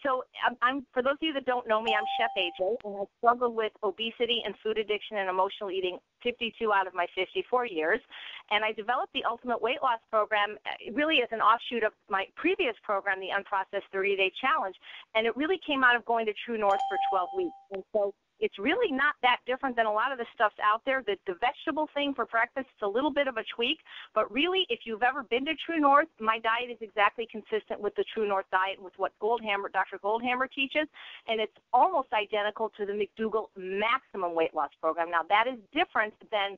So for those of you that don't know me, I'm Chef AJ, and I struggled with obesity and food addiction and emotional eating 52 out of my 54 years. And I developed the Ultimate Weight Loss Program really as an offshoot of my previous program, the Unprocessed 30-Day Challenge. And it really came out of going to True North for 12 weeks. And so it's really not that different than a lot of the stuff's out there. The vegetable thing for breakfast is a little bit of a tweak, but really, if you've ever been to True North, my diet is exactly consistent with the True North diet and with what Dr. Goldhammer teaches, and it's almost identical to the McDougall Maximum Weight Loss Program. Now, that is different than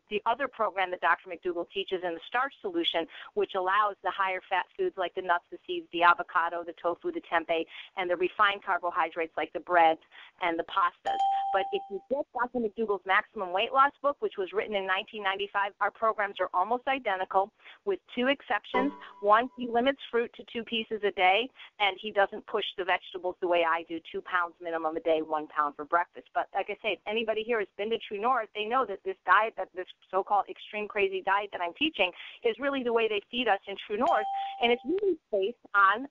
the other program that Dr. McDougall teaches in the Starch Solution, which allows the higher fat foods like the nuts, the seeds, the avocado, the tofu, the tempeh, and the refined carbohydrates like the breads and the pastas. But if you get Dr. McDougall's Maximum Weight Loss book, which was written in 1995, our programs are almost identical with two exceptions. One, he limits fruit to 2 pieces a day, and he doesn't push the vegetables the way I do, 2 pounds minimum a day, 1 pound for breakfast. But like I say, if anybody here has been to True North, they know that this diet, that this so-called extreme crazy diet that I'm teaching is really the way they feed us in True North, and it's really based on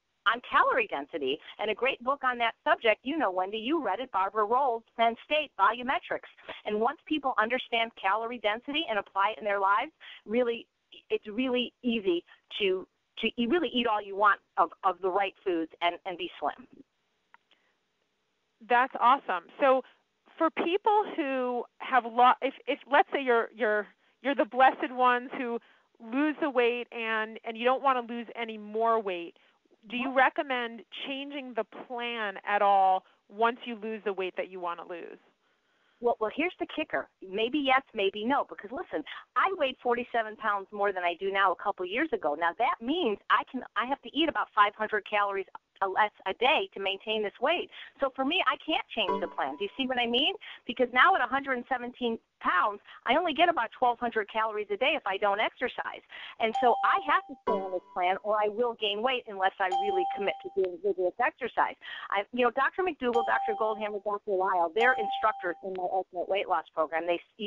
calorie density. And a great book on that subject, you know, Wendy, you read it, Barbara Rolls, Penn State, Volumetrics. And once people understand calorie density and apply it in their lives, really, it's really easy to really eat all you want of the right foods and be slim. That's awesome. So for people who have if let's say you're the blessed ones who lose the weight and you don't want to lose any more weight, do you recommend changing the plan at all once you lose the weight that you want to lose? Well, here's the kicker. Maybe yes, maybe no. Because listen, I weighed 47 pounds more than I do now a couple years ago. Now that means I have to eat about 500 calories less a day to maintain this weight. So for me, I can't change the plan. Do you see what I mean? Because now at 117 pounds, I only get about 1,200 calories a day if I don't exercise. And so I have to stay on this plan or I will gain weight unless I really commit to doing vigorous exercise. Dr. McDougall, Dr. Goldhammer, Dr. Lyle, they're instructors in my Ultimate Weight Loss Program.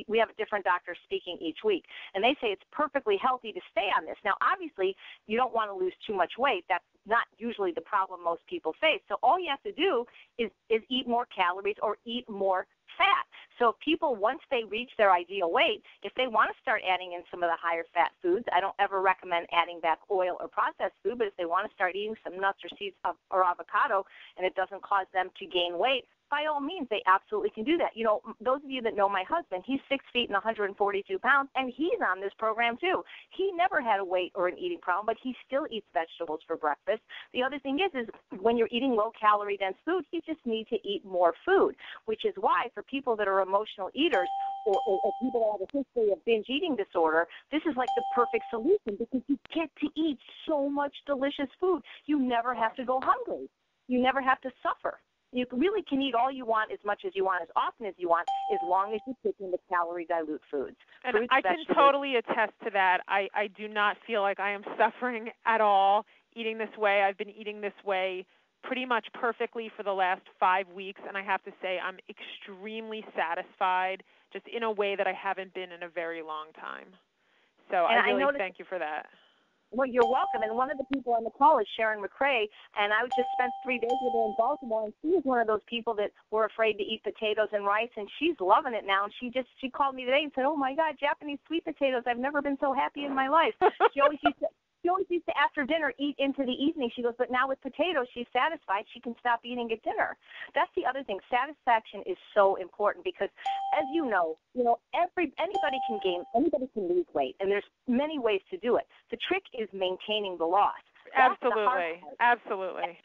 We have a different doctor speaking each week, and they say it's perfectly healthy to stay on this. Now, obviously, you don't want to lose too much weight. That's not usually the problem most people face. So all you have to do is eat more calories or eat more fat. So people, once they reach their ideal weight, if they want to start adding in some of the higher fat foods, I don't ever recommend adding back oil or processed food, but if they want to start eating some nuts or seeds or avocado and it doesn't cause them to gain weight, by all means, they absolutely can do that. You know, those of you that know my husband, he's 6 feet and 142 pounds, and he's on this program too. He never had a weight or an eating problem, but he still eats vegetables for breakfast. The other thing is when you're eating low-calorie dense food, you just need to eat more food, which is why for people that are emotional eaters or people that have a history of binge eating disorder, this is like the perfect solution because you get to eat so much delicious food. You never have to go hungry. You never have to suffer. You really can eat all you want, as much as you want, as often as you want, as long as you're taking the calorie dilute foods. And fruits, I can totally attest to that. I do not feel like I am suffering at all eating this way. I've been eating this way pretty much perfectly for the last 5 weeks, and I have to say I'm extremely satisfied, just in a way that I haven't been in a very long time. So I really thank you for that. Well, you're welcome. And one of the people on the call is Sharon McRae, and I just spent 3 days with her in Baltimore, and she was one of those people that were afraid to eat potatoes and rice, and she's loving it now. And she called me today and said, "Oh my God, Japanese sweet potatoes! I've never been so happy in my life." She always used to after dinner eat into the evening. She goes, but now with potatoes, she's satisfied. She can stop eating at dinner. That's the other thing. Satisfaction is so important because, as you know, anybody can lose weight, and there's many ways to do it. The trick is maintaining the loss. Absolutely.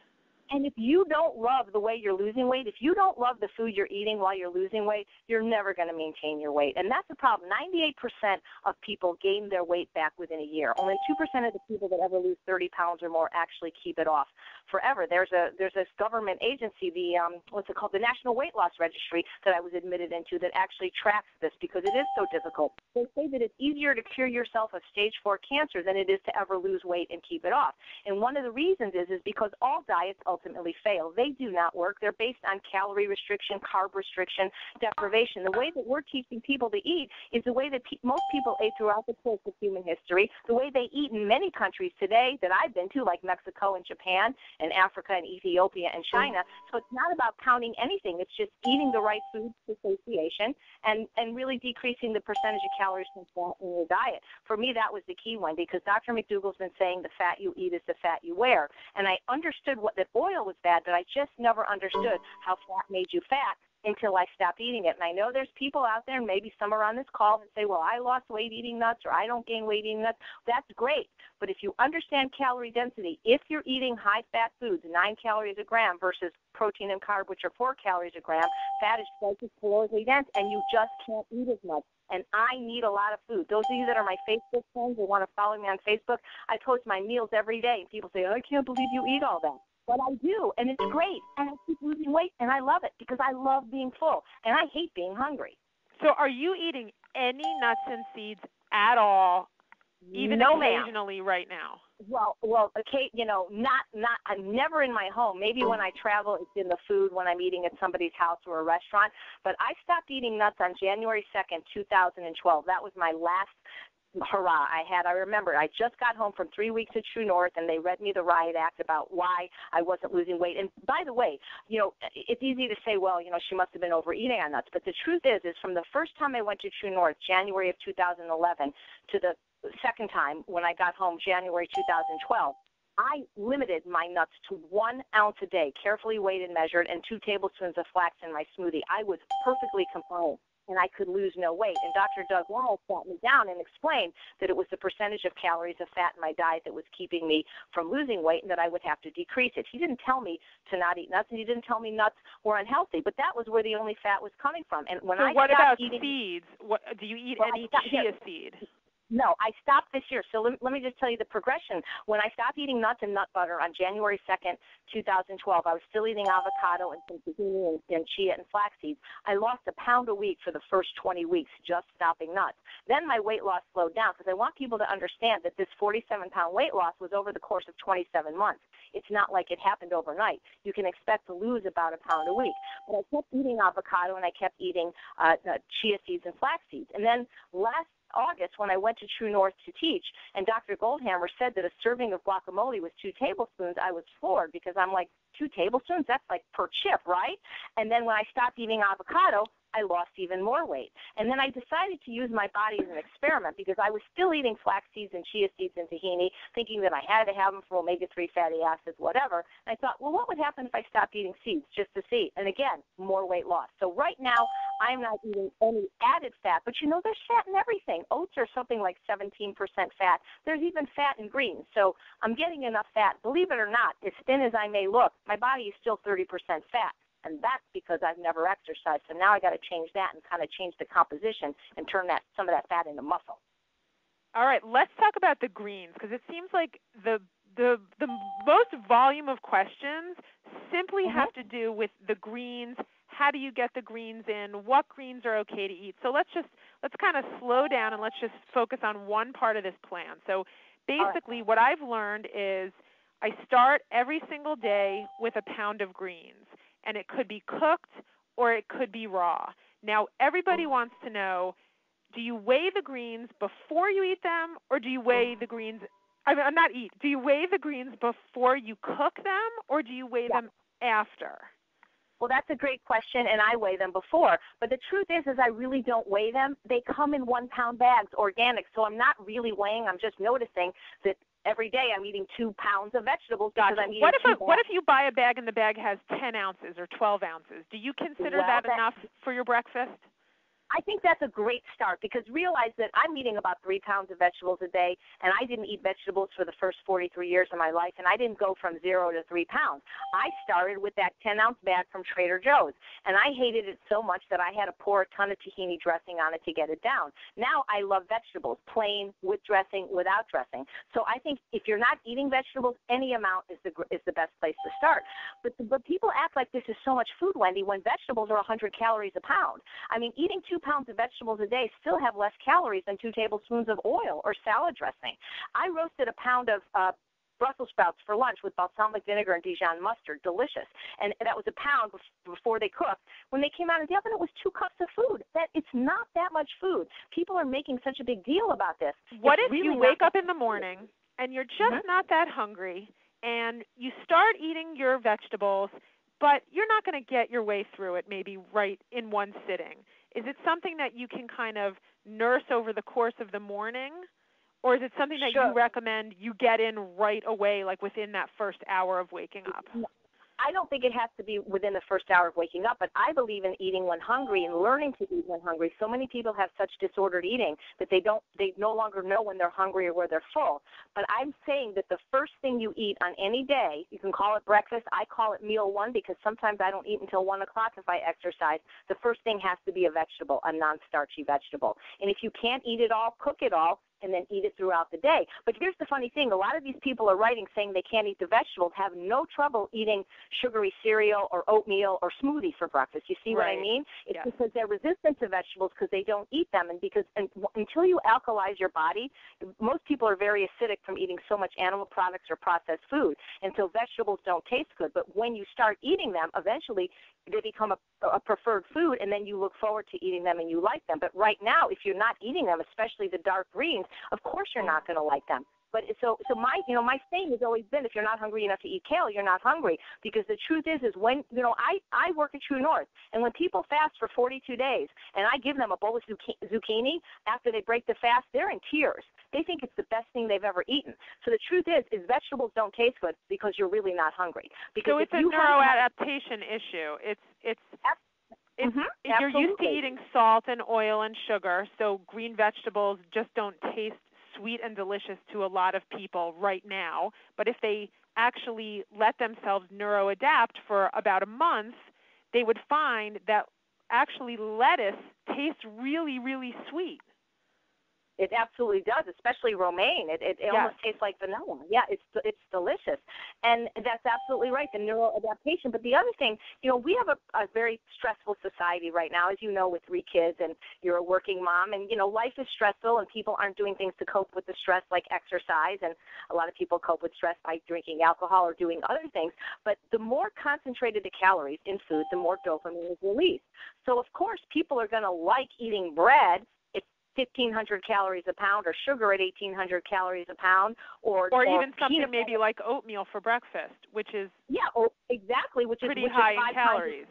And if you don't love the way you're losing weight, if you don't love the food you're eating while you're losing weight, you're never going to maintain your weight. And that's the problem. 98% of people gain their weight back within a year. Only 2% of the people that ever lose 30 pounds or more actually keep it off forever. There's this government agency, the National Weight Loss Registry that I was admitted into that actually tracks this because it is so difficult. They say that it's easier to cure yourself of stage 4 cancer than it is to ever lose weight and keep it off. And one of the reasons is because all diets ultimately fail. They do not work. They're based on calorie restriction, carb restriction, deprivation. The way that we're teaching people to eat is the way that most people ate throughout the course of human history, the way they eat in many countries today that I've been to, like Mexico and Japan, in Africa and Ethiopia and China. So it's not about counting anything. It's just eating the right foods for satiation and really decreasing the percentage of calories from fat in your diet. For me, that was the key one, because Dr. McDougall's been saying the fat you eat is the fat you wear. And I understood that oil was bad, but I just never understood how fat made you fat until I stopped eating it. And I know there's people out there, and maybe some are on this call, that say, well, I lost weight eating nuts, or I don't gain weight eating nuts. That's great. But if you understand calorie density, if you're eating high-fat foods, 9 calories a gram versus protein and carb, which are 4 calories a gram, fat is twice as calorically dense, and you just can't eat as much. And I need a lot of food. Those of you that are my Facebook friends or want to follow me on Facebook, I post my meals every day. And people say, I can't believe you eat all that. But I do, and it's great, and I keep losing weight, and I love it because I love being full, and I hate being hungry. So are you eating any nuts and seeds at all, even occasionally right now? Well, okay, I'm never in my home. Maybe when I travel, it's in the food when I'm eating at somebody's house or a restaurant. But I stopped eating nuts on January 2nd, 2012. That was my last hurrah I remember I just got home from 3 weeks at True North, and they read me the riot act about why I wasn't losing weight. And by the way, it's easy to say, well, she must have been overeating on nuts. But the truth is from the first time I went to True North, January of 2011, to the second time when I got home, January 2012, I limited my nuts to 1 ounce a day, carefully weighed and measured, and 2 tablespoons of flax in my smoothie. I was perfectly compliant, and I could lose no weight. And Dr. Doug Wiles sat me down and explained that it was the percentage of calories of fat in my diet that was keeping me from losing weight, and that I would have to decrease it. He didn't tell me to not eat nuts, and he didn't tell me nuts were unhealthy, but that was where the only fat was coming from. And when what about seeds? Do you eat any chia seed? No, I stopped this year. So let me just tell you the progression. When I stopped eating nuts and nut butter on January 2nd, 2012, I was still eating avocado and some zucchini and chia and flax seeds. I lost a pound a week for the first 20 weeks just stopping nuts. Then my weight loss slowed down, because I want people to understand that this 47-pound weight loss was over the course of 27 months. It's not like it happened overnight. You can expect to lose about a pound a week. But I kept eating avocado, and I kept eating chia seeds and flax seeds. And then last August, when I went to True North to teach, and Dr. Goldhammer said that a serving of guacamole was 2 tablespoons, I was floored, because I'm like, 2 tablespoons? That's like per chip, right? And then when I stopped eating avocado, I lost even more weight. And then I decided to use my body as an experiment, because I was still eating flax seeds and chia seeds and tahini, thinking that I had to have them for omega-3 fatty acids, whatever. And I thought, well, what would happen if I stopped eating seeds just to see? And again, more weight loss. So right now, I'm not eating any added fat. But there's fat in everything. Oats are something like 17% fat. There's even fat in greens. So I'm getting enough fat. Believe it or not, as thin as I may look, my body is still 30% fat. And that's because I've never exercised. So now I got to change that and kind of change the composition and turn some of that fat into muscle. All right, let's talk about the greens, because it seems like the most volume of questions simply have to do with the greens. How do you get the greens in? What greens are okay to eat? So let's kind of slow down, and let's just focus on one part of this plan. So basically what I've learned is I start every single day with a pound of greens, and it could be cooked or it could be raw. Now, everybody wants to know, do you weigh the greens before you eat them, or do you weigh the greens do you weigh the greens before you cook them, or do you weigh them after? Well, that's a great question, and I weigh them before. But the truth is I really don't weigh them. They come in 1-pound bags, organic, so I'm not really weighing. I'm just noticing that every day I'm eating 2 pounds of vegetables because I'm eating What if you buy a bag and the bag has 10 ounces or 12 ounces? Do you consider that enough for your breakfast? I think that's a great start, because realize that I'm eating about 3 pounds of vegetables a day, and I didn't eat vegetables for the first 43 years of my life, and I didn't go from 0 to 3 pounds. I started with that 10-ounce bag from Trader Joe's, and I hated it so much that I had to pour a ton of tahini dressing on it to get it down. Now I love vegetables, plain, with dressing, without dressing. So I think if you're not eating vegetables, any amount is the best place to start. But people act like this is so much food, Wendy, when vegetables are 100 calories a pound. I mean, eating 2 pounds of vegetables a day still have less calories than 2 tablespoons of oil or salad dressing. I roasted a pound of Brussels sprouts for lunch with balsamic vinegar and Dijon mustard. Delicious. And that was a pound before they cooked. When they came out of the oven, it was 2 cups of food. It's not that much food. People are making such a big deal about this. What if you wake up in the morning and you're just not that hungry, and you start eating your vegetables, but you're not going to get your way through it maybe right in one sitting. Is it something that you can kind of nurse over the course of the morning, or is it something that Sure. you recommend you get in right away, like within that first hour of waking up? I don't think it has to be within the first hour of waking up, but I believe in eating when hungry and learning to eat when hungry. So many people have such disordered eating that they no longer know when they're hungry or where they're full. But I'm saying that the first thing you eat on any day, you can call it breakfast, I call it meal one, because sometimes I don't eat until 1 o'clock if I exercise. The first thing has to be a vegetable, a non-starchy vegetable. And if you can't eat it all, cook it all, and then eat it throughout the day. But here's the funny thing. A lot of these people are writing saying they can't eat the vegetables, have no trouble eating sugary cereal or oatmeal or smoothie for breakfast. You see what I mean? It's because they're resistant to vegetables because they don't eat them. And because until you alkalize your body, most people are very acidic from eating so much animal products or processed food. And so vegetables don't taste good. But when you start eating them, eventually they become a preferred food, and then you look forward to eating them and you like them. But right now, if you're not eating them, especially the dark greens, of course you're not going to like them. But so my saying has always been, if you're not hungry enough to eat kale, you're not hungry. Because the truth is when, I work at True North, and when people fast for 42 days, and I give them a bowl of zucchini after they break the fast, they're in tears. They think it's the best thing they've ever eaten. So the truth is vegetables don't taste good because you're really not hungry. Because so it's a neuroadaptation issue. It's you're used to eating salt and oil and sugar, so green vegetables just don't taste sweet and delicious to a lot of people right now. But if they actually let themselves neuroadapt for about a month, they would find that actually lettuce tastes really, really sweet. It absolutely does, especially romaine. It almost tastes like vanilla. Yeah, it's delicious. And that's absolutely right, the neuroadaptation. But the other thing, we have a very stressful society right now, as you know, with 3 kids, and you're a working mom, and, life is stressful, and people aren't doing things to cope with the stress like exercise, and a lot of people cope with stress by drinking alcohol or doing other things. But the more concentrated the calories in food, the more dopamine is released. So, of course, people are going to like eating bread, 1,500 calories a pound, or sugar at 1,800 calories a pound, or even something maybe like oatmeal for breakfast, which is exactly, which pretty is high in calories.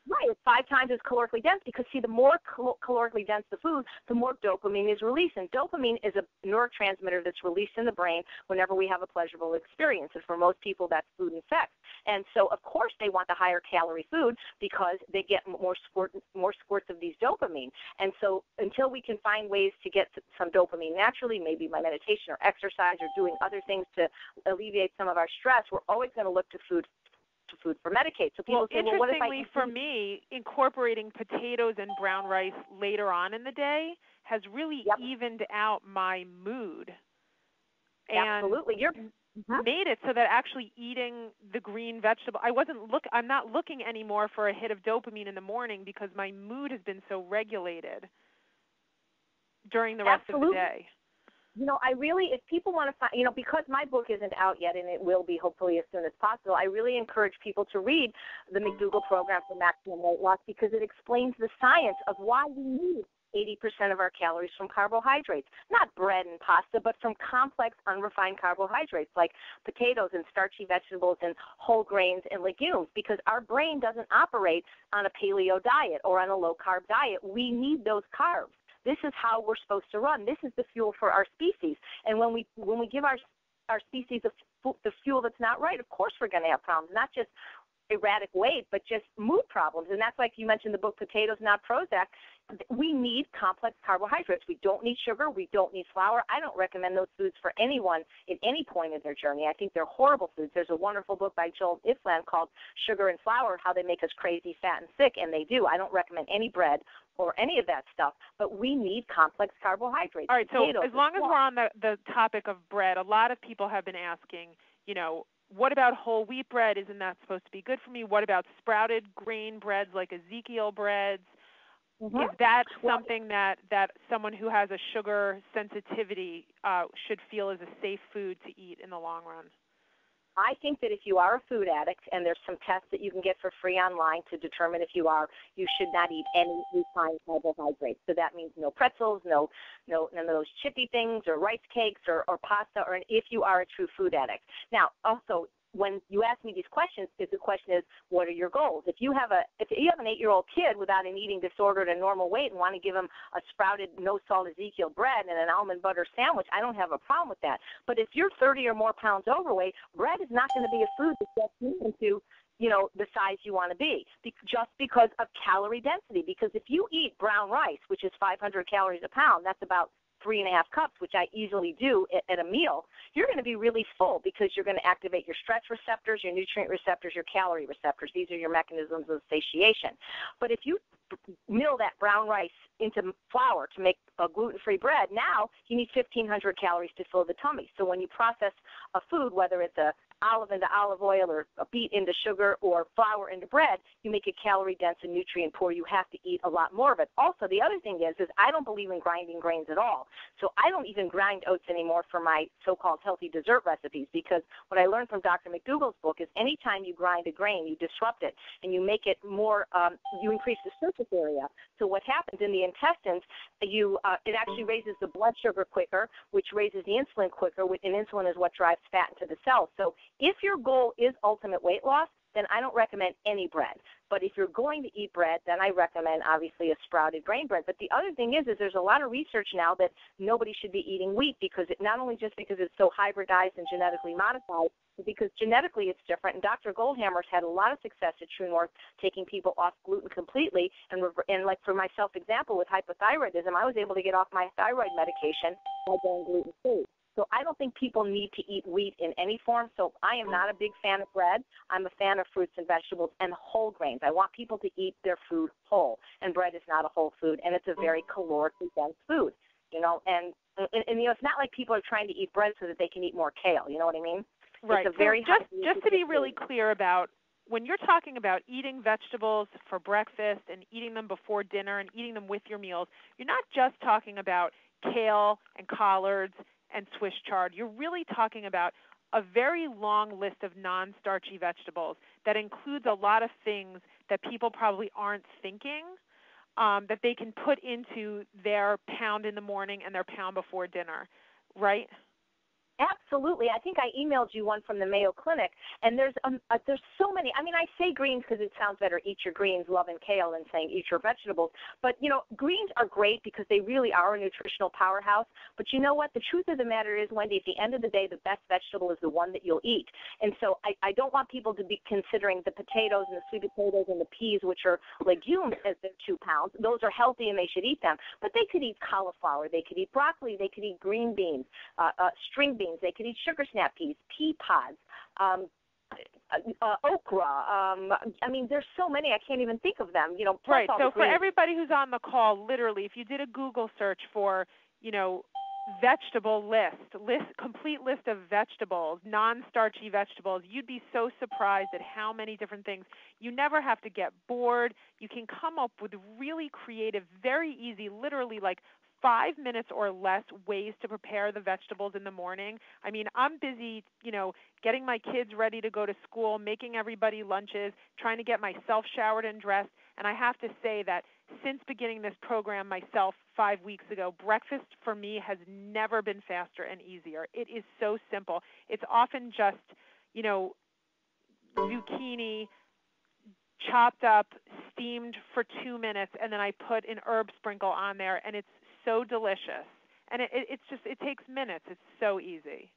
Right, it's 5 times as calorically dense because, see, the more calorically dense the food, the more dopamine is released. And dopamine is a neurotransmitter that's released in the brain whenever we have a pleasurable experience. And for most people, that's food and sex. And so, of course, they want the higher calorie food because they get more squirts of these dopamine. And so until we can find ways to get some dopamine naturally, maybe by meditation or exercise or doing other things to alleviate some of our stress, we're always going to look to food for Medicaid. So people say, well, what if interestingly for me, incorporating potatoes and brown rice later on in the day has really evened out my mood. Absolutely. Made it so that actually eating the green vegetable, I'm not looking anymore for a hit of dopamine in the morning because my mood has been so regulated during the rest of the day. If people want to find, because my book isn't out yet, and it will be hopefully as soon as possible, I really encourage people to read the McDougall Program for Maximum Weight Loss because it explains the science of why we need 80% of our calories from carbohydrates, not bread and pasta, but from complex, unrefined carbohydrates like potatoes and starchy vegetables and whole grains and legumes, because our brain doesn't operate on a paleo diet or on a low-carb diet. We need those carbs. This is how we're supposed to run. This is the fuel for our species. And when we give our species the fuel that's not right, of course we're going to have problems, not just erratic weight, but just mood problems. And that's like you mentioned the book Potatoes, Not Prozac. We need complex carbohydrates. We don't need sugar. We don't need flour. I don't recommend those foods for anyone at any point in their journey. I think they're horrible foods. There's a wonderful book by Joel Ifland called Sugar and Flour, How They Make Us Crazy, Fat, and Sick, and they do. I don't recommend any bread or any of that stuff, but we need complex carbohydrates. All right, so as long as we're on the topic of bread, a lot of people have been asking, what about whole wheat bread? Isn't that supposed to be good for me? What about sprouted grain breads like Ezekiel breads? Mm-hmm. Is that something that someone who has a sugar sensitivity should feel is a safe food to eat in the long run? I think that if you are a food addict, and there's some tests that you can get for free online to determine if you are, you should not eat any refined carbohydrates. So that means no pretzels, none of those chippy things or rice cakes or pasta, or if you are a true food addict. Now, also, when you ask me these questions, the question is, what are your goals? If you have an 8-year-old kid without an eating disorder at a normal weight and want to give him a sprouted no salt Ezekiel bread and an almond butter sandwich, I don't have a problem with that. But if you're 30 or more pounds overweight, bread is not going to be a food that gets you into the size you want to be, just because of calorie density. Because if you eat brown rice, which is 500 calories a pound, that's about 3.5 cups, which I easily do at a meal, you're going to be really full because you're going to activate your stretch receptors, your nutrient receptors, your calorie receptors. These are your mechanisms of satiation. But if you mill that brown rice into flour to make a gluten-free bread, now you need 1,500 calories to fill the tummy. So when you process a food, whether it's a olive into olive oil or a beet into sugar or flour into bread, you make it calorie dense and nutrient poor. You have to eat a lot more of it. Also, the other thing is I don't believe in grinding grains at all. So I don't even grind oats anymore for my so-called healthy dessert recipes, because what I learned from Dr. McDougall's book is anytime you grind a grain, you disrupt it and you make it more, you increase the surface area. So what happens in the intestines, it actually raises the blood sugar quicker, which raises the insulin quicker, and insulin is what drives fat into the cells. So if your goal is ultimate weight loss, then I don't recommend any bread. But if you're going to eat bread, then I recommend, obviously, a sprouted grain bread. But the other thing is there's a lot of research now that nobody should be eating wheat, because not only just because it's so hybridized and genetically modified, but because genetically it's different. And Dr. Goldhammer's had a lot of success at True North taking people off gluten completely. And like for myself, example, with hypothyroidism, I was able to get off my thyroid medication by going gluten-free. So I don't think people need to eat wheat in any form. So I am not a big fan of bread. I'm a fan of fruits and vegetables and whole grains. I want people to eat their food whole, and bread is not a whole food, and it's a very calorically dense food. And it's not like people are trying to eat bread so that they can eat more kale. You know what I mean? Right. It's a very just to be really clear about, when you're talking about eating vegetables for breakfast and eating them before dinner and eating them with your meals, you're not just talking about kale and collards and Swiss chard. You're really talking about a very long list of non-starchy vegetables that includes a lot of things that people probably aren't thinking, that they can put into their pound in the morning and their pound before dinner, right? Absolutely. I think I emailed you one from the Mayo Clinic, and there's so many. I mean, I say greens because it sounds better, eat your greens, loving kale, than saying eat your vegetables. But, greens are great because they really are a nutritional powerhouse. But you know what? The truth of the matter is, Wendy, at the end of the day, the best vegetable is the one that you'll eat. And so I don't want people to be considering the potatoes and the sweet potatoes and the peas, which are legumes, as they're 2 pounds. Those are healthy and they should eat them. But they could eat cauliflower. They could eat broccoli. They could eat green beans, string beans. They could eat sugar snap peas, pea pods, okra. I mean, there's so many, I can't even think of them. Right. So for everybody who's on the call, literally, if you did a Google search for, vegetable complete list of vegetables, non-starchy vegetables, you'd be so surprised at how many different things. You never have to get bored. You can come up with really creative, very easy, literally like 5 minutes or less ways to prepare the vegetables in the morning. I mean, I'm busy, getting my kids ready to go to school, making everybody lunches, trying to get myself showered and dressed. And I have to say that since beginning this program myself 5 weeks ago, breakfast for me has never been faster and easier. It is so simple. It's often just, zucchini chopped up, steamed for 2 minutes, and then I put an herb sprinkle on there, and it's so delicious. And it takes minutes. It's so easy.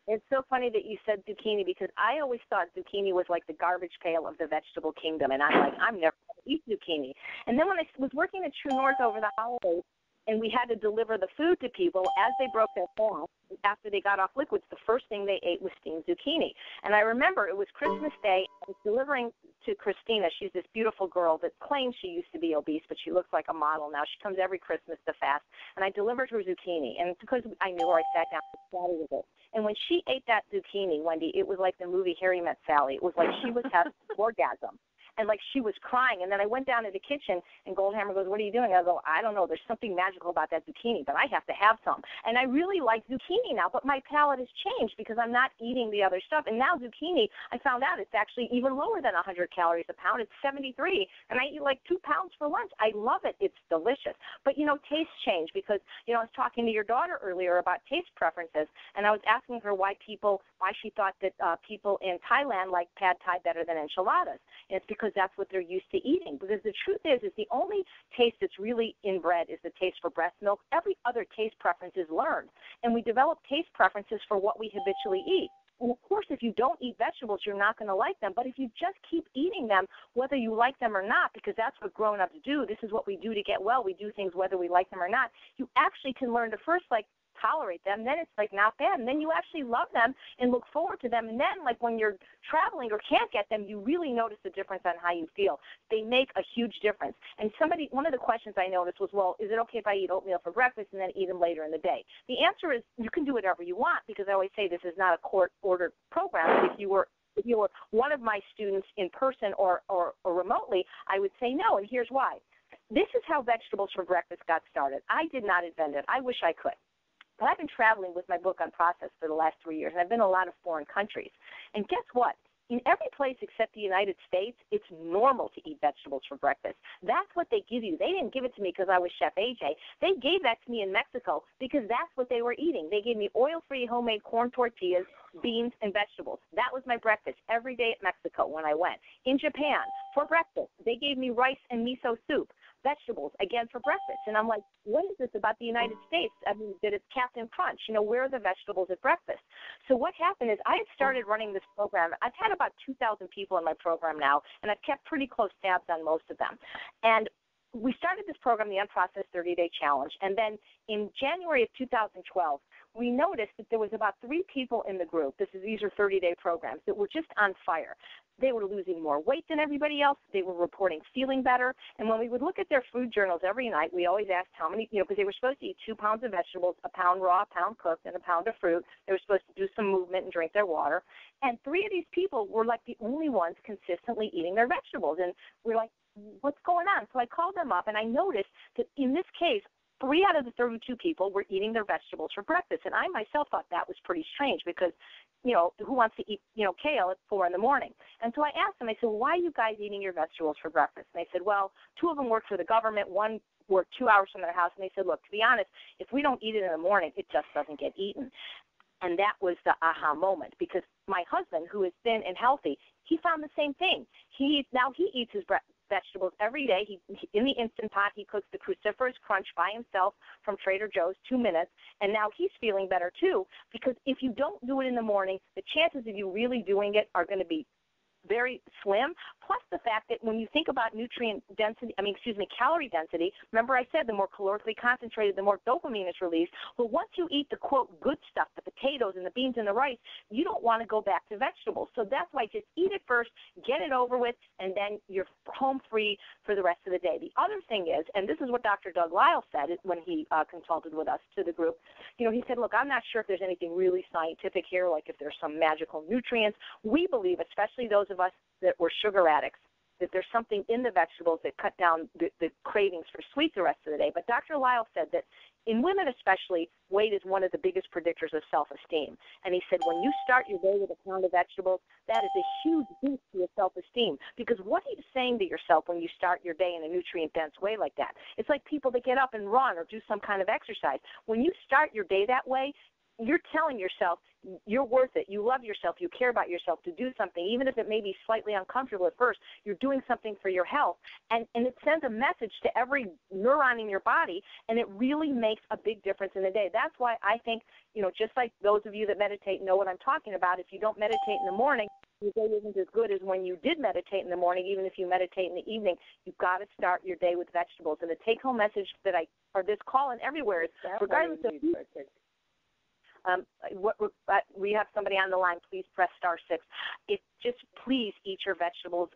It's so funny that you said zucchini, because I always thought zucchini was like the garbage pail of the vegetable kingdom, and I'm like, I'm never going to eat zucchini. And then when I was working at True North over the holidays, and we had to deliver the food to people as they broke their fast, after they got off liquids, the first thing they ate was steamed zucchini. And I remember it was Christmas Day. I was delivering to Christina. She's this beautiful girl that claims she used to be obese, but she looks like a model now. She comes every Christmas to fast. And I delivered her zucchini. And because I knew her, I sat down and chatted with her. And when she ate that zucchini, Wendy, it was like the movie Harry Met Sally. It was like she was having an orgasm. and like she was crying. And then I went down to the kitchen, and Goldhammer goes, "What are you doing?" I go, "I don't know. There's something magical about that zucchini, but I have to have some." And I really like zucchini now, but my palate has changed because I'm not eating the other stuff. And now zucchini, I found out it's actually even lower than 100 calories a pound. It's 73, and I eat like 2 pounds for lunch. I love it. It's delicious. But, tastes change because, I was talking to your daughter earlier about taste preferences, and I was asking her why she thought that people in Thailand like pad thai better than enchiladas. And it's because that's what they're used to eating. Because the truth is the only taste that's really inbred is the taste for breast milk. Every other taste preference is learned. And we develop taste preferences for what we habitually eat. And, of course, if you don't eat vegetables, you're not going to like them. But if you just keep eating them, whether you like them or not, because that's what grown-ups do, this is what we do to get well. We do things whether we like them or not. You actually can learn to first, tolerate them, then it's not bad, and then you actually love them and look forward to them, and then when you're traveling or can't get them, you really notice the difference on how you feel. They make a huge difference. And one of the questions I noticed was, well, is it okay if I eat oatmeal for breakfast and then eat them later in the day? The answer is you can do whatever you want, because I always say this is not a court-ordered program. If you were one of my students in person or remotely, I would say no, and here's why. This is how vegetables for breakfast got started. I did not invent it. I wish I could. But I've been traveling with my book on process for the last 3 years, and I've been in a lot of foreign countries. And guess what? In every place except the United States, it's normal to eat vegetables for breakfast. That's what they give you. They didn't give it to me because I was Chef AJ. They gave that to me in Mexico because that's what they were eating. They gave me oil-free homemade corn tortillas, beans, and vegetables. That was my breakfast every day at Mexico when I went. In Japan, for breakfast, they gave me rice and miso soup. Vegetables, again, for breakfast. And I'm like, what is this about the United States? I mean, that it's Captain Crunch. Where are the vegetables at breakfast? So what happened is I had started running this program. I've had about 2,000 people in my program now, and I've kept pretty close tabs on most of them. And we started this program, the Unprocessed 30-Day Challenge, and then in January of 2012, we noticed that there was about 3 people in the group, these are 30-day programs, that were just on fire. They were losing more weight than everybody else. They were reporting feeling better. And when we would look at their food journals every night, we always asked how many, because they were supposed to eat 2 pounds of vegetables, a pound raw, a pound cooked, and a pound of fruit. They were supposed to do some movement and drink their water. And 3 of these people were the only ones consistently eating their vegetables. And we're like, what's going on? So I called them up, and I noticed that in this case, 3 out of the 32 people were eating their vegetables for breakfast. And I myself thought that was pretty strange because, who wants to eat, kale at 4 in the morning? And so I asked them, I said, why are you guys eating your vegetables for breakfast? And they said, well, 2 of them work for the government, 1 worked 2 hours from their house. And they said, look, to be honest, if we don't eat it in the morning, it just doesn't get eaten. And that was the aha moment because my husband, who is thin and healthy, he found the same thing. Now he eats his vegetables every day. He in the Instant Pot, he cooks the cruciferous crunch by himself from Trader Joe's, 2 minutes, and now he's feeling better too because if you don't do it in the morning, the chances of you really doing it are going to be very slim, plus the fact that when you think about calorie density, remember I said the more calorically concentrated, the more dopamine is released. Well, once you eat the, quote, good stuff, the potatoes and the beans and the rice, you don't want to go back to vegetables. So that's why just eat it first, get it over with, and then you're home free for the rest of the day. The other thing is, and this is what Dr. Doug Lyle said when he consulted with us to the group, he said, look, I'm not sure if there's anything really scientific here, like if there's some magical nutrients. We believe, especially those of us that were sugar addicts, that there's something in the vegetables that cut down the cravings for sweets the rest of the day. But Dr. Lyle said that in women especially, weight is one of the biggest predictors of self-esteem. And he said when you start your day with a pound of vegetables, that is a huge boost to your self-esteem. Because what are you saying to yourself when you start your day in a nutrient-dense way like that? It's like people that get up and run or do some kind of exercise. When you start your day that way, you're telling yourself you're worth it. You love yourself. You care about yourself to do something. Even if it may be slightly uncomfortable at first, you're doing something for your health. And it sends a message to every neuron in your body, and it really makes a big difference in the day. That's why I think, just like those of you that meditate know what I'm talking about, if you don't meditate in the morning, your day isn't as good as when you did meditate in the morning. Even if you meditate in the evening, you've got to start your day with vegetables. And the take-home message that or this call and everywhere is, regardless of we have somebody on the line. Please press *6. Just please eat your vegetables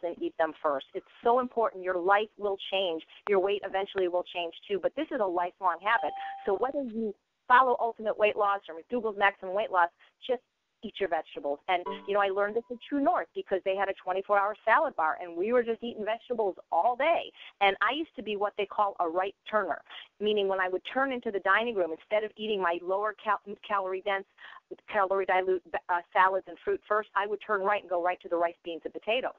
and eat them first. It's so important. Your life will change. Your weight eventually will change too. But this is a lifelong habit. So whether you follow Ultimate Weight Loss or McDougall's Maximum Weight Loss, just eat your vegetables. And, I learned this at True North because they had a 24-hour salad bar, and we were just eating vegetables all day. And I used to be what they call a right turner, meaning when I would turn into the dining room, instead of eating my lower calorie-dense, calorie-dilute salads and fruit first, I would turn right and go right to the rice, beans, and potatoes.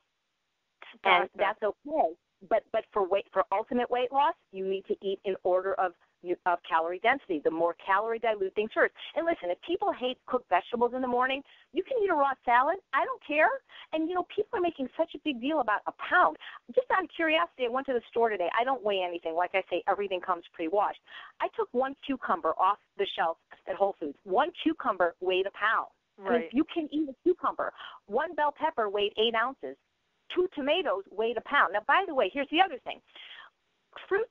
Gotcha. And that's okay. But for ultimate weight loss, you need to eat in order of calorie density, the more calorie dilute things first. And listen, if people hate cooked vegetables in the morning, you can eat a raw salad. I don't care. And, people are making such a big deal about a pound. Just out of curiosity, I went to the store today. I don't weigh anything. Like I say, everything comes pre-washed. I took one cucumber off the shelf at Whole Foods. One cucumber weighed a pound. Right. I mean, you can eat a cucumber. One bell pepper weighed 8 ounces. 2 tomatoes weighed a pound. Now, by the way, here's the other thing. Fruits,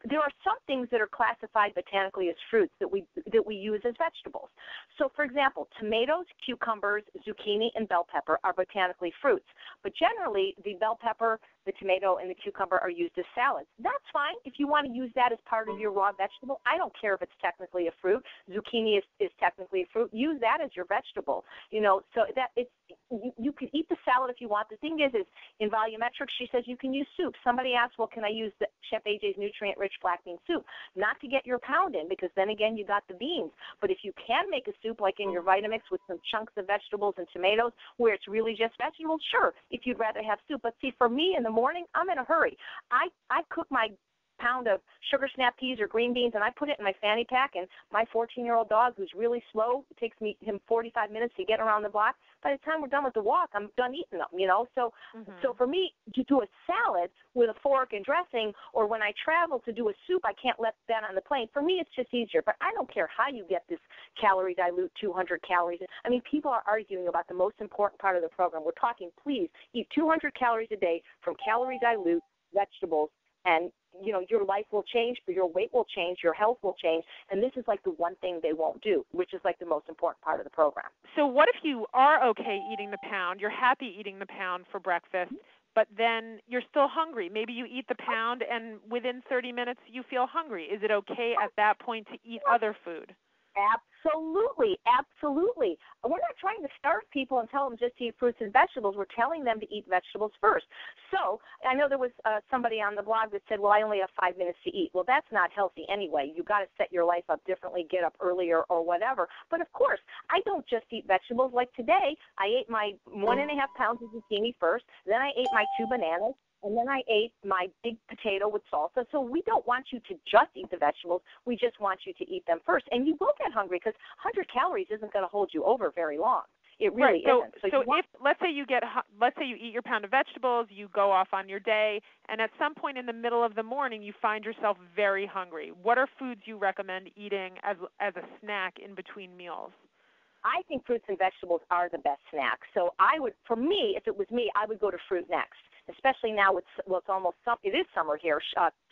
there are some things that are classified botanically as fruits that we use as vegetables. So, for example, tomatoes, cucumbers, zucchini, and bell pepper are botanically fruits. But generally, the bell pepper, the tomato, and the cucumber are used as salads. That's fine. If you want to use that as part of your raw vegetable, I don't care if it's technically a fruit. Zucchini is technically a fruit. Use that as your vegetable. So that it's you can eat the salad if you want. The thing is in volumetrics, she says you can use soup. Somebody asked, well, can I use the Chef AJ's nutrient-rich black bean soup? Not to get your pound in, because then again, you got the beans. But if you can make a soup like in your Vitamix with some chunks of vegetables and tomatoes where it's really just vegetables, sure, if you'd rather have soup. But see, for me in the morning, I'm in a hurry. I cook my pound of sugar snap peas or green beans, and I put it in my fanny pack, and my 14-year-old dog, who's really slow, it takes him 45 minutes to get around the block. By the time we're done with the walk, I'm done eating them, So so for me, to do a salad with a fork and dressing, or when I travel to do a soup, I can't let that on the plane. For me, it's just easier. But I don't care how you get this calorie dilute 200 calories. I mean, people are arguing about the most important part of the program. We're talking, please, eat 200 calories a day from calorie dilute vegetables, and your life will change, but your weight will change, your health will change, and this is like the one thing they won't do, which is like the most important part of the program. So what if you are okay eating the pound, you're happy eating the pound for breakfast, but then you're still hungry? Maybe you eat the pound and within 30 minutes you feel hungry. Is it okay at that point to eat other food? Absolutely, absolutely. We're not trying to starve people and tell them just to eat fruits and vegetables. We're telling them to eat vegetables first. So I know there was somebody on the blog that said, well, I only have 5 minutes to eat. Well, that's not healthy anyway. You've got to set your life up differently, get up earlier or whatever. But, of course, I don't just eat vegetables. Like today, I ate my 1.5 pounds of zucchini first. Then I ate my 2 bananas. And then I ate my big potato with salsa. So we don't want you to just eat the vegetables. We just want you to eat them first. And you will get hungry because 100 calories isn't going to hold you over very long. It really isn't. So if let's say you eat your pound of vegetables, you go off on your day, and at some point in the middle of the morning you find yourself very hungry. What are foods you recommend eating as a snack in between meals? I think fruits and vegetables are the best snack. So for me, if it was me, I would go to fruit next. Especially now, it is summer here,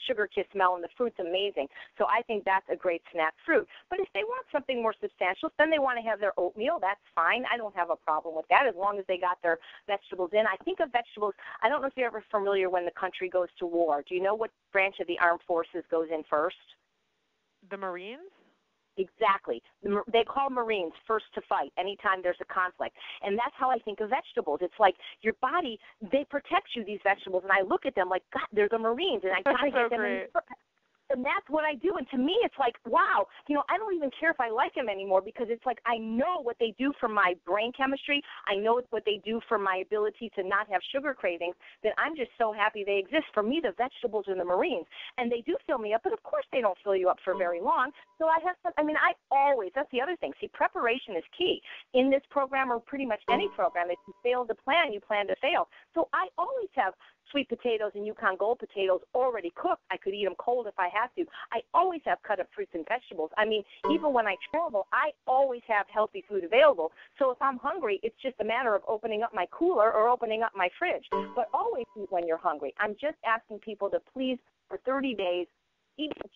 sugar kiss melon, the fruit's amazing. So I think that's a great snack fruit. But if they want something more substantial, then they want to have their oatmeal, that's fine. I don't have a problem with that as long as they got their vegetables in. I think of vegetables, I don't know if you're ever familiar when the country goes to war. Do you know what branch of the armed forces goes in first? The Marines? Exactly. They call Marines first to fight anytime there's a conflict. And that's how I think of vegetables. It's like your body, they protect you, these vegetables, and I look at them like, God, they're the Marines, and I got to get them in. And that's what I do. And to me, it's like, wow, I don't even care if I like them anymore because it's like I know what they do for my brain chemistry. I know what they do for my ability to not have sugar cravings, that I'm just so happy they exist. For me, the vegetables are the Marines. And they do fill me up, but of course they don't fill you up for very long. So I have that's the other thing. See, preparation is key. In this program or pretty much any program, if you fail to plan, you plan to fail. So I always have sweet potatoes and Yukon Gold potatoes already cooked. I could eat them cold if I have to. I always have cut up fruits and vegetables. I mean, even when I travel, I always have healthy food available. So if I'm hungry, it's just a matter of opening up my cooler or opening up my fridge. But always eat when you're hungry. I'm just asking people to please, for 30 days,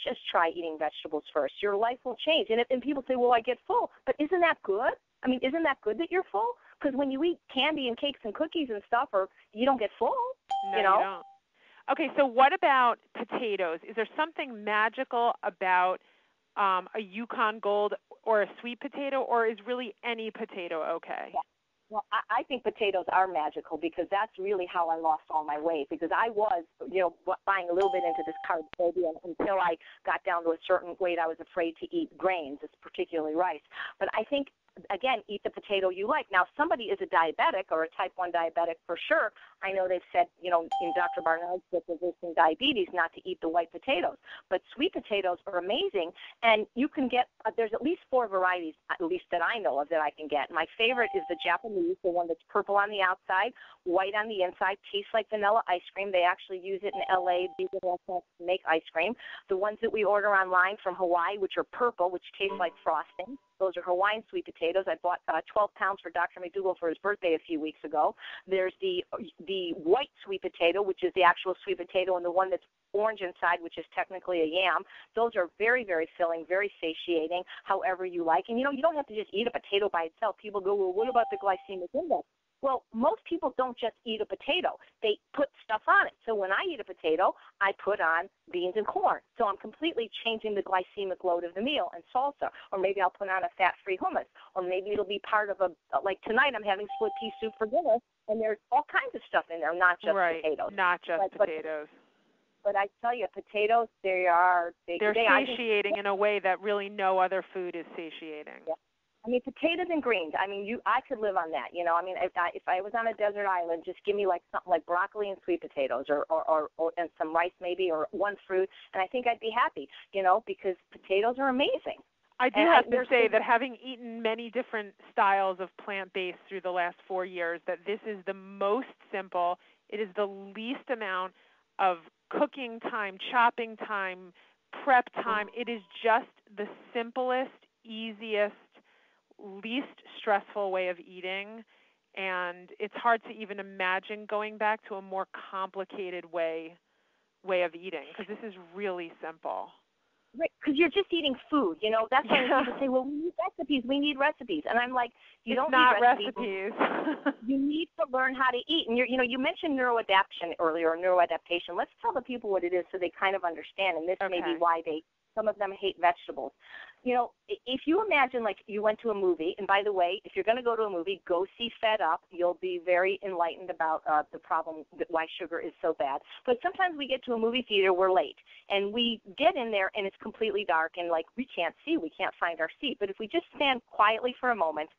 just try eating vegetables first. Your life will change. And people say, well, I get full. But isn't that good? I mean, isn't that good that you're full? Because when you eat candy and cakes and cookies and stuff, or you don't get full. No, you don't. Okay, so what about potatoes? Is there something magical about a Yukon Gold or a sweet potato, or is really any potato okay? Yeah. Well, I think potatoes are magical because that's really how I lost all my weight, because I was, buying a little bit into this carb phobia until I got down to a certain weight. I was afraid to eat grains, particularly rice. But I think, again, eat the potato you like. Now, if somebody is a diabetic or a type 1 diabetic for sure, I know they've said, in Dr. Barnard's book, Resisting Diabetes, not to eat the white potatoes. But sweet potatoes are amazing, and you can get, there's at least 4 varieties, at least that I know of, that I can get. My favorite is the Japanese, the one that's purple on the outside, white on the inside, tastes like vanilla ice cream. They actually use it in L.A. vegan restaurants to make ice cream. The ones that we order online from Hawaii, which are purple, which taste like frosting, those are Hawaiian sweet potatoes. I bought 12 pounds for Dr. McDougall for his birthday a few weeks ago. There's the white sweet potato, which is the actual sweet potato, and the one that's orange inside, which is technically a yam. Those are very, very filling, very satiating, however you like. And, you don't have to just eat a potato by itself. People go, well, what about the glycemic index? Well, most people don't just eat a potato. They put stuff on it. So when I eat a potato, I put on beans and corn. So I'm completely changing the glycemic load of the meal, and salsa. Or maybe I'll put on a fat-free hummus. Or maybe it'll be part of like tonight I'm having split pea soup for dinner, and there's all kinds of stuff in there, not just potatoes. Not just potatoes. But I tell you, potatoes, they're satiating in a way that really no other food is satiating. Yeah. I mean, potatoes and greens. I mean, I could live on that. I mean, if I was on a desert island, just give me like something like broccoli and sweet potatoes, or and some rice maybe, or one fruit, and I think I'd be happy. Because potatoes are amazing. I do have to say that having eaten many different styles of plant-based through the last 4 years, that this is the most simple. It is the least amount of cooking time, chopping time, prep time. It is just the simplest, easiest, least stressful way of eating, and it's hard to even imagine going back to a more complicated way of eating, because this is really simple. Right, because you're just eating food, That's why people say, well, we need recipes. And I'm like, you don't need recipes. You need to learn how to eat. And, you mentioned neuroadaptation earlier, or neuroadaptation. Let's tell the people what it is so they kind of understand, and this may be why some of them hate vegetables. If you imagine like you went to a movie, and by the way, if you're going to go to a movie, go see Fed Up. You'll be very enlightened about the problem, why sugar is so bad. But sometimes we get to a movie theater, we're late, and we get in there and it's completely dark, and like we can't find our seat. But if we just stand quietly for a moment,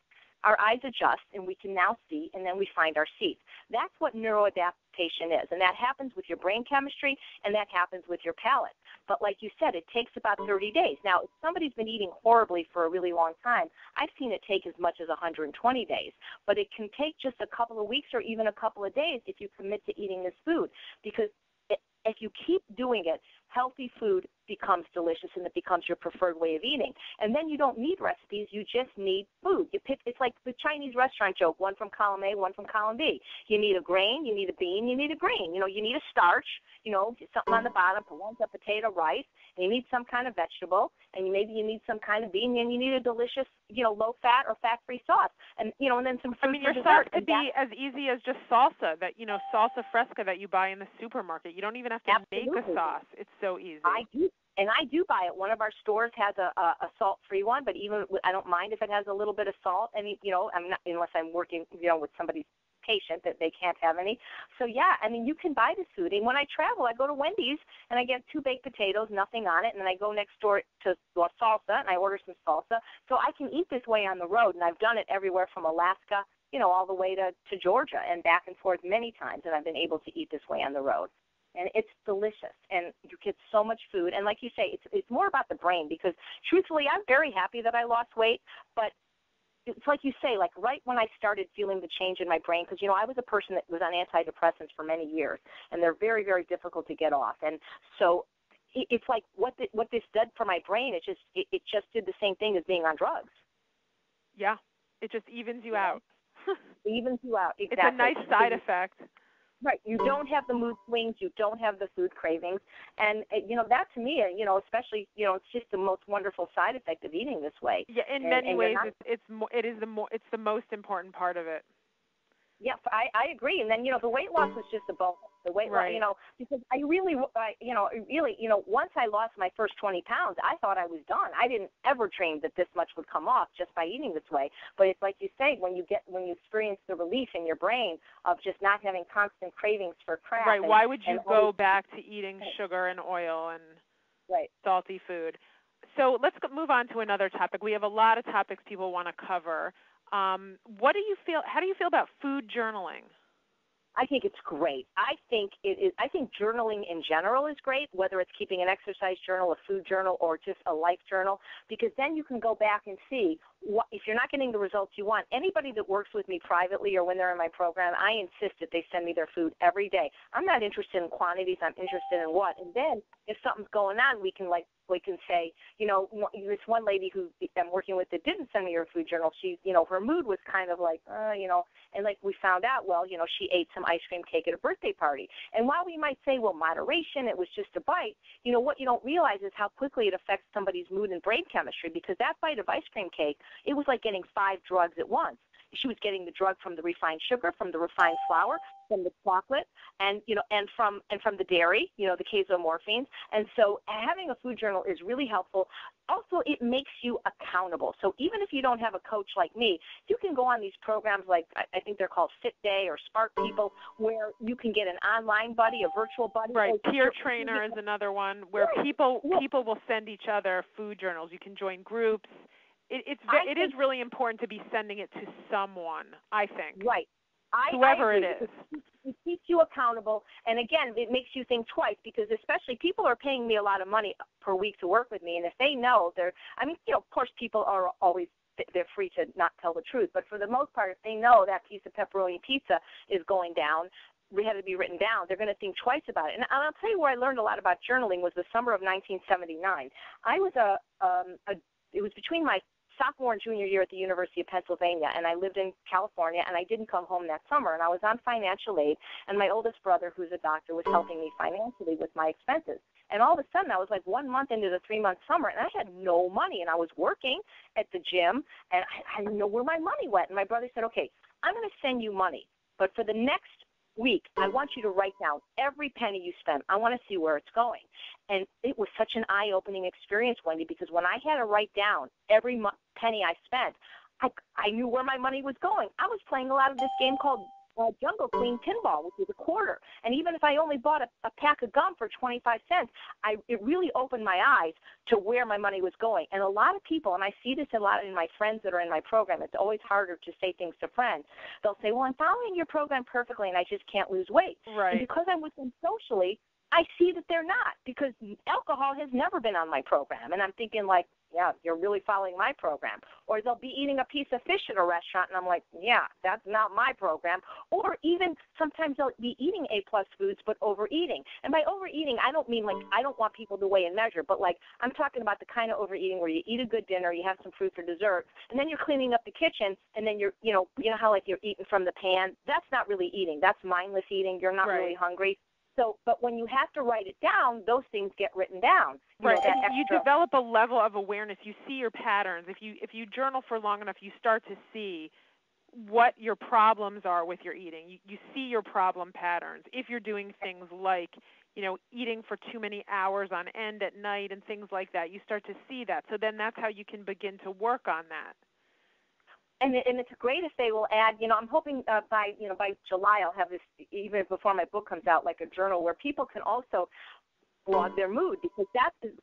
our eyes adjust, and we can now see, and then we find our seat. That's what neuroadaptation is, and that happens with your brain chemistry, and that happens with your palate. But like you said, it takes about 30 days. Now, if somebody's been eating horribly for a really long time, I've seen it take as much as 120 days. But it can take just a couple of weeks or even a couple of days if you commit to eating this food, because if you keep doing it, healthy food becomes delicious, and it becomes your preferred way of eating. And then you don't need recipes, you just need food. It's like the Chinese restaurant joke, one from column A, one from column B. You need a grain, you need a bean, you need a grain. You need a starch, something on the bottom, for one's a potato, rice, and you need some kind of vegetable, and maybe you need some kind of bean, and you need a delicious, low-fat or fat-free sauce. And, and then some fruit for your dessert. Sauce could be as easy as just salsa, salsa fresca that you buy in the supermarket. You don't even have to make a sauce. It's so easy. I do buy it. One of our stores has a salt-free one, but even I don't mind if it has a little bit of salt. And I'm not, unless I'm working, with somebody's patient that they can't have any. So yeah, you can buy this food. And when I travel, I go to Wendy's and I get 2 baked potatoes, nothing on it, and then I go next door to salsa and I order some salsa. So I can eat this way on the road, and I've done it everywhere from Alaska, all the way to Georgia and back and forth many times, and I've been able to eat this way on the road. And it's delicious, and you get so much food. And like you say, it's more about the brain, because truthfully, I'm very happy that I lost weight, but it's like you say, like right when I started feeling the change in my brain, because, I was a person that was on antidepressants for many years, and they're very, very difficult to get off. And so it's like what this did for my brain, it just did the same thing as being on drugs. Yeah, it just evens you out. Evens you out, exactly. It's a nice side effect. Right. You don't have the mood swings. You don't have the food cravings. And, that to me, especially, it's just the most wonderful side effect of eating this way. Yeah, in many ways, it's the most important part of it. Yeah, I agree. And then, the weight loss was just a bonus. The weight loss, because I really, once I lost my first 20 pounds, I thought I was done. I didn't ever dream that this much would come off just by eating this way. But it's like you say, when you experience the relief in your brain of just not having constant cravings for crap. Right. Why would you go back to eating sugar and oil and salty food? So let's move on to another topic. We have a lot of topics people want to cover. How do you feel about food journaling? I think it's great. I think journaling in general is great, whether it's keeping an exercise journal, a food journal, or just a life journal, because then you can go back and see if you're not getting the results you want. Anybody that works with me privately or when they're in my program, I insist that they send me their food every day. I'm not interested in quantities. I'm interested in what. And then if something's going on, we can say, this one lady who I'm working with that didn't send me her food journal, she, her mood was kind of like, and like we found out, she ate some ice cream cake at a birthday party. And while we might say, well, moderation, it was just a bite, what you don't realize is how quickly it affects somebody's mood and brain chemistry, because that bite of ice cream cake, it was like getting 5 drugs at once. She was getting the drug from the refined sugar, from the refined flour, from the chocolate, and from the dairy, the casomorphines. And so having a food journal is really helpful. Also, it makes you accountable. So even if you don't have a coach like me, you can go on these programs like I think they're called Fit Day or Spark People, where you can get an online buddy, a virtual buddy. Right. Peer Trainer is another one where people will send each other food journals. You can join groups. It is really important to be sending it to someone, I think. Right. Whoever it is. It keeps you accountable. And, again, it makes you think twice, because especially people are paying me a lot of money per week to work with me. And if they know of course, people are always they're free to not tell the truth. But for the most part, if they know that piece of pepperoni pizza is going down, we had to be written down, they're going to think twice about it. And I'll tell you where I learned a lot about journaling was the summer of 1979. I was it was between my sophomore and junior year at the University of Pennsylvania, and I lived in California, and I didn't come home that summer, and I was on financial aid, and my oldest brother, who's a doctor, was helping me financially with my expenses. And all of a sudden, I was like 1 month into the 3-month summer, and I had no money, and I was working at the gym, and I didn't know where my money went. And my brother said, okay, I'm going to send you money, but for the next week, I want you to write down every penny you spend. I want to see where it's going. And it was such an eye-opening experience, Wendy, because when I had to write down every penny I spent, I knew where my money was going. I was playing a lot of this game called Jungle Queen Pinball, which was a quarter. And even if I only bought a pack of gum for 25 cents, it really opened my eyes to where my money was going. And a lot of people, and I see this a lot in my friends that are in my program, it's always harder to say things to friends. They'll say, well, I'm following your program perfectly, and I just can't lose weight. Right. And because I'm with them socially, I see that they're not, because alcohol has never been on my program. And I'm thinking, like, yeah, you're really following my program. Or they'll be eating a piece of fish at a restaurant, and I'm like, yeah, that's not my program. Or even sometimes they'll be eating A-plus foods but overeating. And by overeating, I don't mean, like, I don't want people to weigh and measure, but, like, I'm talking about the kind of overeating where you eat a good dinner, you have some fruit for dessert, and then you're cleaning up the kitchen, and then you're, you know how, like, you're eating from the pan? That's not really eating. That's mindless eating. You're not really hungry. So, but when you have to write it down, those things get written down. Right. And you develop a level of awareness. You see your patterns. If you journal for long enough, you start to see what your problems are with your eating. You see your problem patterns. If you're doing things like, eating for too many hours on end at night and things like that, you start to see that. So then that's how you can begin to work on that. And it's great if they will add, I'm hoping by July I'll have this, even before my book comes out, like a journal where people can also log their mood, because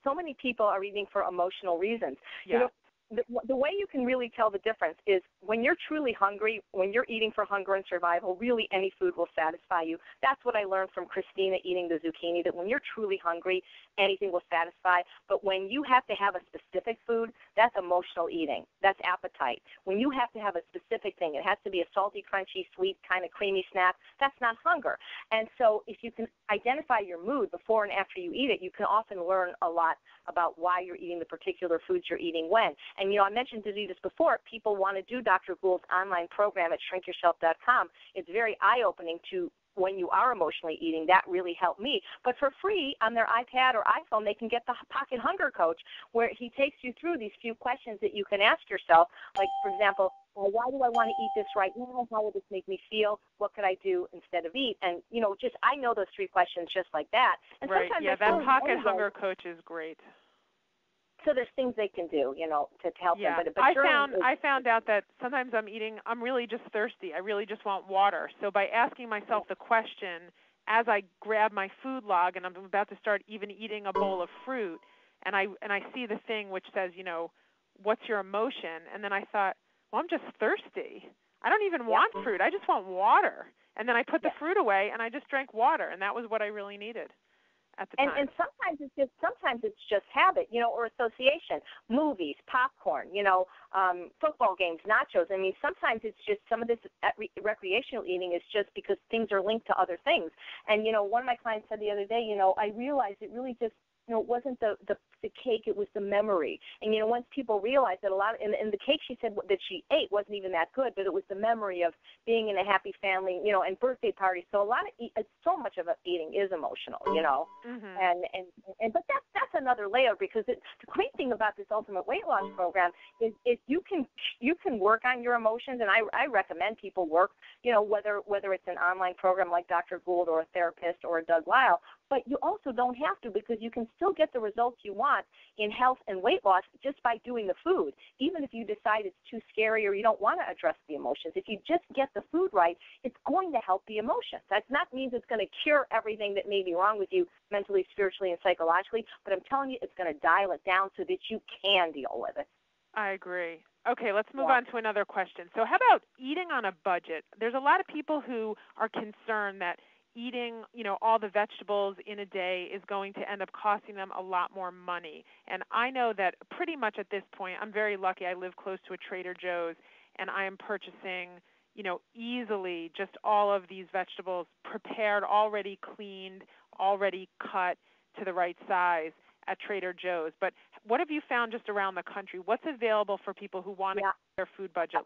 so many people are eating for emotional reasons. Yeah. The way you can really tell the difference is when you're truly hungry, when you're eating for hunger and survival, really any food will satisfy you. That's what I learned from Christina eating the zucchini, that when you're truly hungry, anything will satisfy. But when you have to have a specific food, that's emotional eating. That's appetite. When you have to have a specific thing, it has to be a salty, crunchy, sweet, kind of creamy snack, that's not hunger. And so if you can identify your mood before and after you eat it, you can often learn a lot about why you're eating the particular foods you're eating when. And, I mentioned to do this before. People want to do Dr. Gould's online program at shrinkyourself.com. It's very eye-opening to when you are emotionally eating. That really helped me. But for free on their iPad or iPhone, they can get the Pocket Hunger Coach, where he takes you through these few questions that you can ask yourself. Like, for example, Why do I want to eat this right now? How will this make me feel? What could I do instead of eat? And, just I know those 3 questions just like that. And right. sometimes Yeah, that pocket hunger coach is great. So there's things they can do, to help them. But I found out that sometimes I'm really just thirsty. I really just want water. So by asking myself the question as I grab my food log and I'm about to start even eating a bowl of fruit, and I see the thing which says, what's your emotion? And then I thought, well, I'm just thirsty. I don't even want fruit. I just want water. And then I put the fruit away and I just drank water, and that was what I really needed at the time. And sometimes it's just habit, or association. Movies, popcorn, football games, nachos. I mean, sometimes it's just some of this recreational eating is just because things are linked to other things. And one of my clients said the other day, I realized it really just it wasn't the cake, it was the memory. And, once people realized that and the cake she said that she ate wasn't even that good, but it was the memory of being in a happy family, and birthday parties. So so much of eating is emotional, Mm-hmm. But that's another layer, because the great thing about this Ultimate Weight Loss Program is you can work on your emotions, and I recommend people work, whether it's an online program like Dr. Gould or a therapist or a Doug Lyle, but you also don't have to, because you can still get the results you want in health and weight loss just by doing the food. Even if you decide it's too scary or you don't want to address the emotions, if you just get the food right, it's going to help the emotions. That not means it's going to cure everything that may be wrong with you mentally, spiritually, and psychologically, but I'm telling you, it's going to dial it down so that you can deal with it. I agree. Okay, let's move on to another question. So how about eating on a budget? There's a lot of people who are concerned that eating, all the vegetables in a day is going to end up costing them a lot more money. And I know that pretty much at this point, I'm very lucky. I live close to a Trader Joe's, and I am purchasing, easily just all of these vegetables prepared, already cleaned, already cut to the right size at Trader Joe's. But what have you found just around the country? What's available for people who want to get their food budget?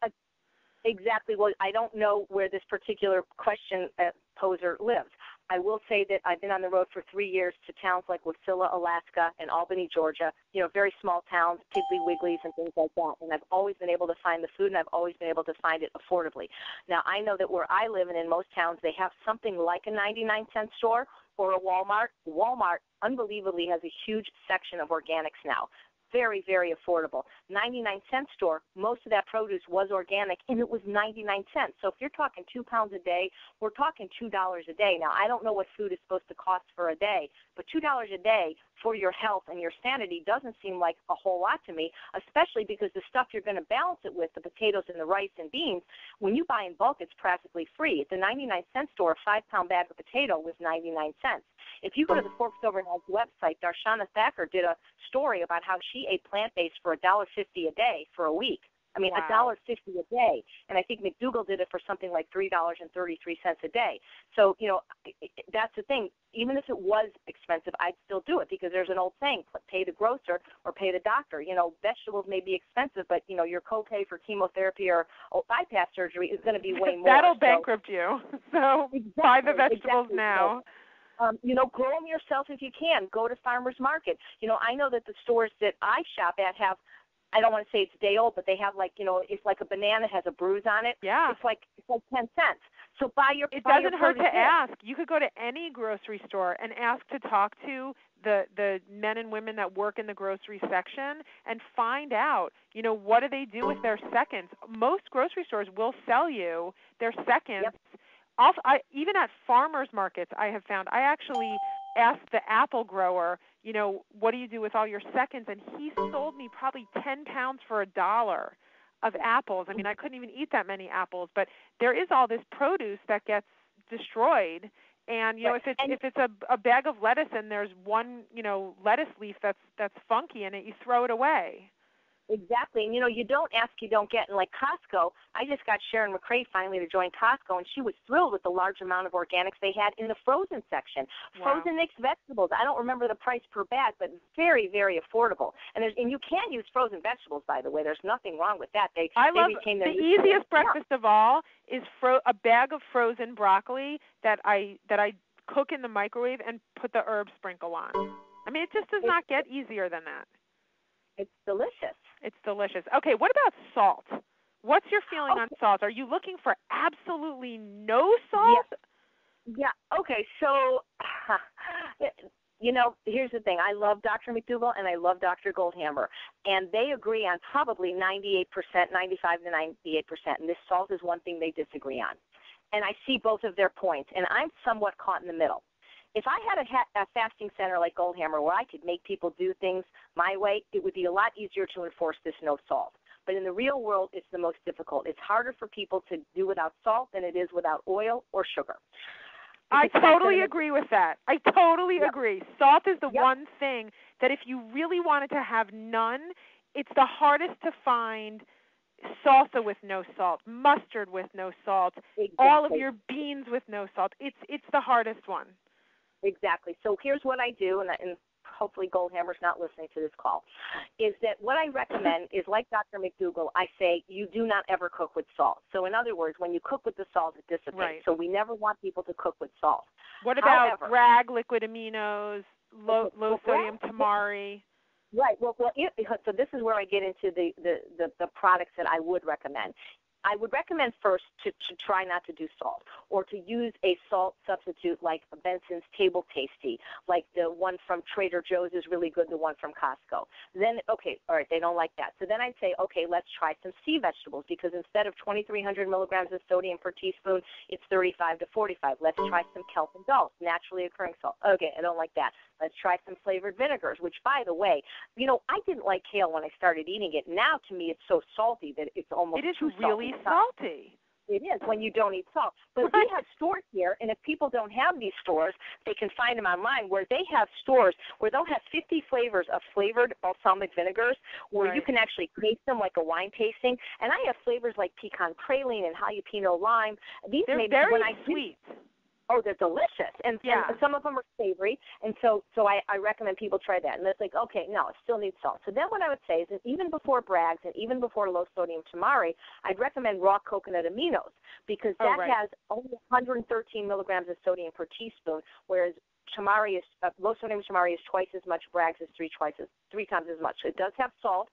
Exactly. Well, I don't know where this particular question poser lives. I will say that I've been on the road for 3 years to towns like Wasilla, Alaska, and Albany, Georgia, very small towns, Piggly Wigglies and things like that. And I've always been able to find the food, and I've always been able to find it affordably. Now, I know that where I live and in most towns, they have something like a 99-cent store or a Walmart. Walmart, unbelievably, has a huge section of organics now. Very, very affordable. 99-cent store, most of that produce was organic, and it was 99 cents. So if you're talking 2 pounds a day, we're talking $2 a day. Now, I don't know what food is supposed to cost for a day, but $2 a day for your health and your sanity doesn't seem like a whole lot to me, especially because the stuff you're going to balance it with, the potatoes and the rice and beans, when you buy in bulk, it's practically free. At the 99-cent store, a 5-pound bag of potato was 99 cents. If you go to the Forks Over Knives website, Darshana Thacker did a story about how she ate plant-based for $1.50 a day for a week. I mean, $1.50 a day. And I think McDougall did it for something like $3.33 a day. So, that's the thing. Even if it was expensive, I'd still do it, because there's an old saying, pay the grocer or pay the doctor. Vegetables may be expensive, but, your copay for chemotherapy or bypass surgery is going to be way more. That'll bankrupt you. So buy the vegetables now. Grow them yourself if you can. Go to farmers market. I know that the stores that I shop at have, I don't want to say it's day old, but they have it's like a banana has a bruise on it. Yeah. It's like 10 cents. So it doesn't hurt to ask. You could go to any grocery store and ask to talk to the men and women that work in the grocery section and find out, what do they do with their seconds. Most grocery stores will sell you their seconds. Yep. Also, even at farmers markets, I have found, I actually asked the apple grower, what do you do with all your seconds? And he sold me probably 10 pounds for $1 of apples. I mean, I couldn't even eat that many apples, but there is all this produce that gets destroyed. And, if it's a bag of lettuce and there's one, lettuce leaf that's funky in it, you throw it away. Exactly. And, you don't ask, you don't get. And like Costco, I just got Sharon McRae finally to join Costco, and she was thrilled with the large amount of organics they had in the frozen section. Wow. Frozen mixed vegetables. I don't remember the price per bag, but very, very affordable. And you can use frozen vegetables, by the way. There's nothing wrong with that. I love the easiest breakfast of all is a bag of frozen broccoli that I cook in the microwave and put the herb sprinkle on. I mean, it just does not get easier than that. It's delicious. It's delicious. Okay, what about salt? What's your feeling on salt? Are you looking for absolutely no salt? Yeah. Okay. So, here's the thing. I love Dr. McDougall and I love Dr. Goldhammer, and they agree on probably 98%, 95 to 98%. And this salt is one thing they disagree on. And I see both of their points, and I'm somewhat caught in the middle. If I had a fasting center like Goldhammer where I could make people do things my way, it would be a lot easier to enforce this no salt. But in the real world, it's the most difficult. It's harder for people to do without salt than it is without oil or sugar. I totally agree with that. I totally agree. Salt is the one thing that if you really wanted to have none, it's the hardest to find. Salsa with no salt, mustard with no salt, all of your beans with no salt. It's the hardest one. Exactly. So here's what I do, and hopefully Goldhammer's not listening to this call, is that what I recommend is, like Dr. McDougall, I say you do not ever cook with salt. So in other words, when you cook with the salt, it dissipates. Right. So we never want people to cook with salt. What about brag liquid aminos, low sodium tamari? Right. Well, so this is where I get into the products that I would recommend. I would recommend first to try not to do salt, or to use a salt substitute like Benson's Table Tasty, like the one from Trader Joe's is really good, the one from Costco. Then, okay, all right, they don't like that. So then I'd say, okay, let's try some sea vegetables, because instead of 2,300 milligrams of sodium per teaspoon, it's 35 to 45. Let's try some kelp and dulse, naturally occurring salt. Okay, I don't like that. Let's try some flavored vinegars, which, by the way, I didn't like kale when I started eating it. Now, to me, it's so salty that it's almost too salty. It is really salty. It is when you don't eat salt. But we have stores here, and if people don't have these stores, they can find them online, where they have stores where they'll have 50 flavors of flavored balsamic vinegars, where you can actually taste them like a wine tasting. And I have flavors like pecan praline and jalapeno lime. They're very sweet. Oh, they're delicious, and some of them are savory, and so I recommend people try that. And it's like, okay, no, it still needs salt. So then what I would say is that even before Bragg's and even before low-sodium tamari, I'd recommend raw coconut aminos, because that has only 113 milligrams of sodium per teaspoon, whereas low-sodium tamari is twice as much. Bragg's is three times as much. So it does have salt,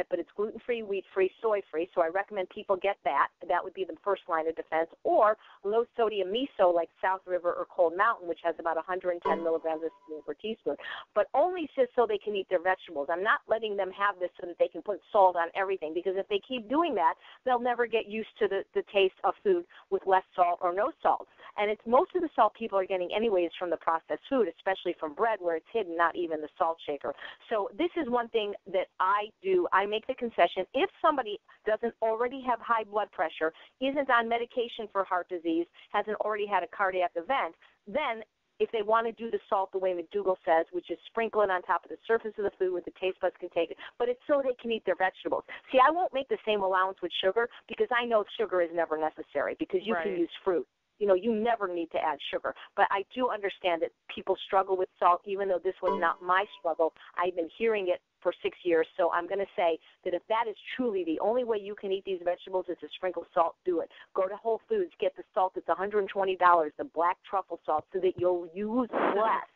but it's gluten-free, wheat-free, soy-free, so I recommend people get that. That would be the first line of defense. Or low-sodium miso like South River or Cold Mountain, which has about 110 milligrams of sodium per teaspoon, but only just so they can eat their vegetables. I'm not letting them have this so that they can put salt on everything, because if they keep doing that, they'll never get used to the taste of food with less salt or no salt. And it's most of the salt people are getting anyways from the processed food, especially from bread where it's hidden, not even the salt shaker. So this is one thing that I do. I make the concession, if somebody doesn't already have high blood pressure, isn't on medication for heart disease, hasn't already had a cardiac event, then if they want to do the salt the way McDougall says, which is sprinkle it on top of the surface of the food where the taste buds can take it, but it's so they can eat their vegetables. See, I won't make the same allowance with sugar, because I know sugar is never necessary, because you can use fruit. You never need to add sugar. But I do understand that people struggle with salt, even though this was not my struggle. I've been hearing it for 6 years, so I'm going to say that if that is truly the only way you can eat these vegetables is to sprinkle salt, do it. Go to Whole Foods, get the salt. It's $120, the black truffle salt, so that you'll use less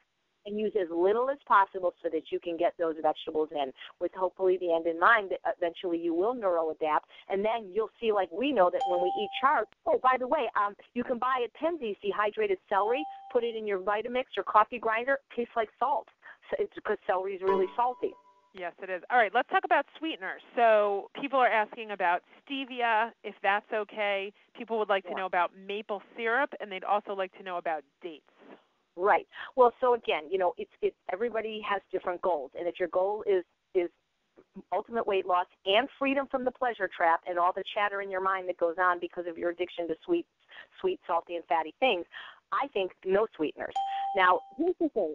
and use as little as possible so that you can get those vegetables in, with hopefully the end in mind that eventually you will neuroadapt, and then you'll see, like we know, that when we eat sharp, oh, by the way, you can buy at Penzeys dehydrated celery, put it in your Vitamix or coffee grinder, tastes like salt. So it's because celery is really salty. Yes, it is. All right, let's talk about sweeteners. So people are asking about stevia, if that's okay. People would like to know about maple syrup, and they'd also like to know about dates. Right. Well, so again, it's everybody has different goals, and if your goal is ultimate weight loss and freedom from the pleasure trap and all the chatter in your mind that goes on because of your addiction to sweet, salty, and fatty things, I think no sweeteners. Now, here's the thing: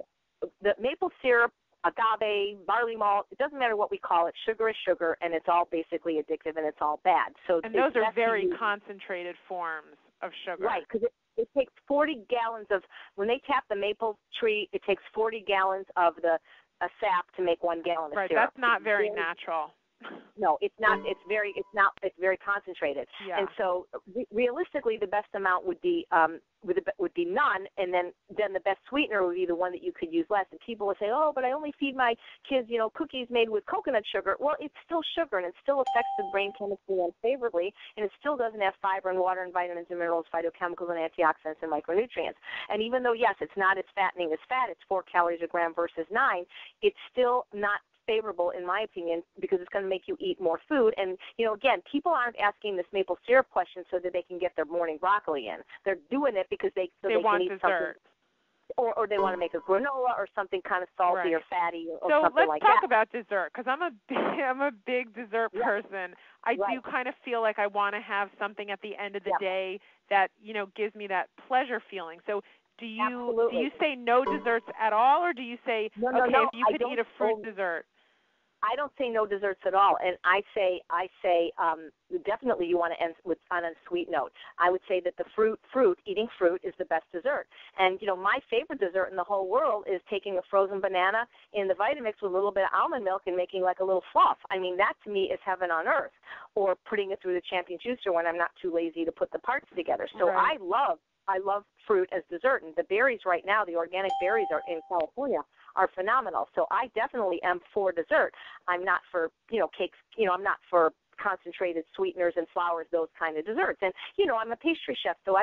the maple syrup, agave, barley malt, it doesn't matter what we call it. Sugar is sugar, and it's all basically addictive, and it's all bad. And those are very concentrated forms of sugar. Right, because it takes 40 gallons of, when they tap the maple tree, it takes 40 gallons of the sap to make 1 gallon of syrup. Right, that's not very natural. No, it's not. It's very concentrated. Yeah. And so realistically, the best amount would be none, and then the best sweetener would be the one that you could use less. And people would say, oh, but I only feed my kids, cookies made with coconut sugar. Well, it's still sugar, and it still affects the brain chemistry unfavorably, and it still doesn't have fiber and water and vitamins and minerals, phytochemicals and antioxidants and micronutrients. And even though, yes, it's not as fattening as fat, it's 4 calories a gram versus 9, it's still not favorable, in my opinion, because it's going to make you eat more food. And, again, people aren't asking this maple syrup question so that they can get their morning broccoli in. They're doing it because they want can eat dessert. Something, or they want to make a granola or something kind of salty or fatty or something like that. So let's talk about that. dessert, because I'm a big dessert person. I do kind of feel like I want to have something at the end of the day that, gives me that pleasure feeling. So do you say no desserts at all, or do you say, no, if you could eat a fruit dessert? I don't say no desserts at all, and I say definitely you want to end on a sweet note. I would say that eating fruit is the best dessert. And, my favorite dessert in the whole world is taking a frozen banana in the Vitamix with a little bit of almond milk and making like a little fluff. I mean, that to me is heaven on earth. Or putting it through the Champion Juicer when I'm not too lazy to put the parts together. So I love fruit as dessert, and the berries right now, the organic berries are in California, are phenomenal. So I definitely am for dessert. I'm not for, cakes, I'm not for concentrated sweeteners and flours, those kind of desserts. And, I'm a pastry chef, so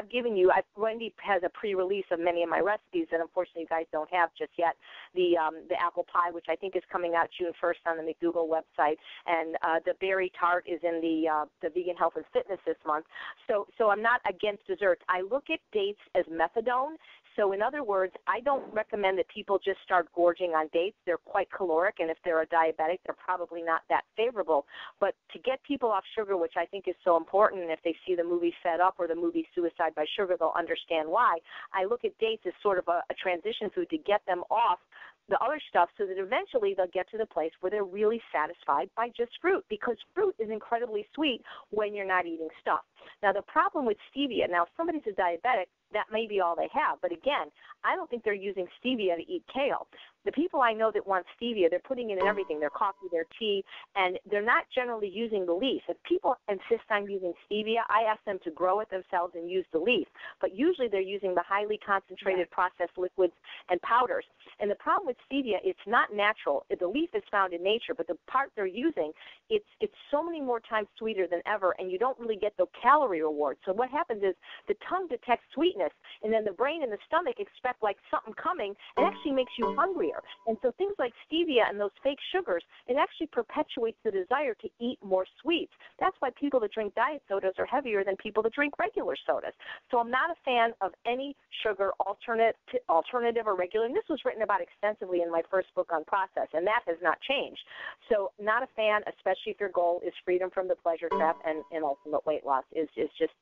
Wendy has a pre-release of many of my recipes that unfortunately you guys don't have just yet. The apple pie, which I think is coming out June 1st on the McDougall website, and the berry tart is in the Vegan Health and Fitness this month. So I'm not against desserts. I look at dates as methadone. So in other words, I don't recommend that people just start gorging on dates. They're quite caloric, and if they're a diabetic, they're probably not that favorable. But to get people off sugar, which I think is so important, and if they see the movie Fed Up or the movie Suicide by Sugar, they'll understand why. I look at dates as sort of a transition food to get them off the other stuff so that eventually they'll get to the place where they're really satisfied by just fruit, because fruit is incredibly sweet when you're not eating stuff. Now, the problem with stevia, now if somebody's a diabetic, that may be all they have. But again, I don't think they're using stevia to eat kale. The people I know that want stevia, they're putting it in everything, their coffee, their tea, and they're not generally using the leaf. If people insist on using stevia, I ask them to grow it themselves and use the leaf. But usually they're using the highly concentrated processed liquids and powders. And the problem with stevia, it's not natural. The leaf is found in nature, but the part they're using, it's so many more times sweeter than ever, and you don't really get the calorie reward. So what happens is the tongue detects sweetness, and then the brain and the stomach expect like something coming, and actually makes you hungrier. And so things like stevia and those fake sugars, it actually perpetuates the desire to eat more sweets. That's why people that drink diet sodas are heavier than people that drink regular sodas. So I'm not a fan of any sugar, alternative or regular. And this was written about extensively in my first book on process, and that has not changed. So not a fan, especially if your goal is freedom from the pleasure trap and ultimate weight loss, is just,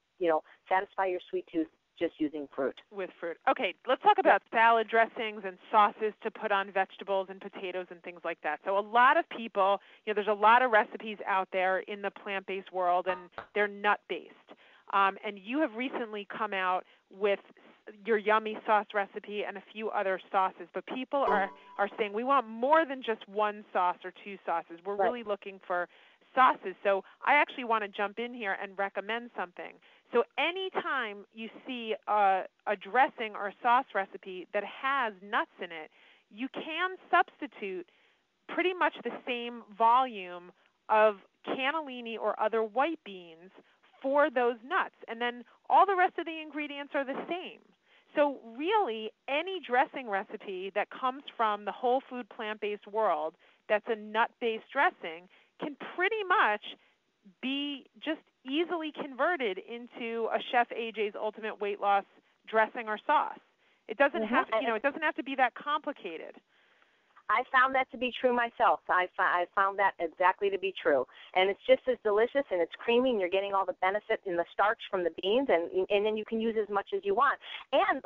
satisfy your sweet tooth just using fruit. With fruit. Okay, let's talk about salad dressings and sauces to put on vegetables and potatoes and things like that. So a lot of people, there's a lot of recipes out there in the plant-based world, and they're nut-based. And you have recently come out with your yummy sauce recipe and a few other sauces, but people are saying we want more than just one sauce or two sauces. We're really looking for sauces. So I actually want to jump in here and recommend something. So anytime you see a dressing or a sauce recipe that has nuts in it, you can substitute pretty much the same volume of cannellini or other white beans for those nuts. And then all the rest of the ingredients are the same. So really, any dressing recipe that comes from the whole food plant-based world that's a nut-based dressing can pretty much be just easily converted into a Chef AJ's Ultimate Weight Loss dressing or sauce. It doesn't have to, it doesn't have to be that complicated. I found that to be true myself. I found that exactly to be true. And it's just as delicious, and it's creamy, and you're getting all the benefit in the starch from the beans, and then you can use as much as you want. And,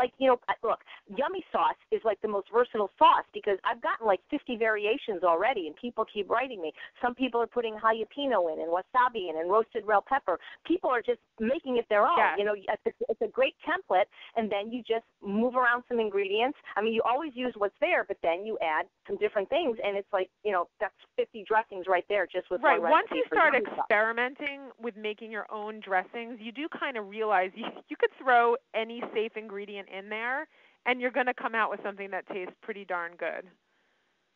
look, yummy sauce is like the most versatile sauce because I've gotten like 50 variations already, and people keep writing me. Some people are putting jalapeno in and wasabi in and roasted bell pepper. People are just making it their own. Yes. You know, it's a great template, and then you just move around some ingredients. I mean, you always use what's there, but then you add some different things, and it's like, you know, that's 50 dressings right there just with right. one Once recipe. you start experimenting with making your own dressings, you do kind of realize you could throw any safe ingredient in there, and you're going to come out with something that tastes pretty darn good.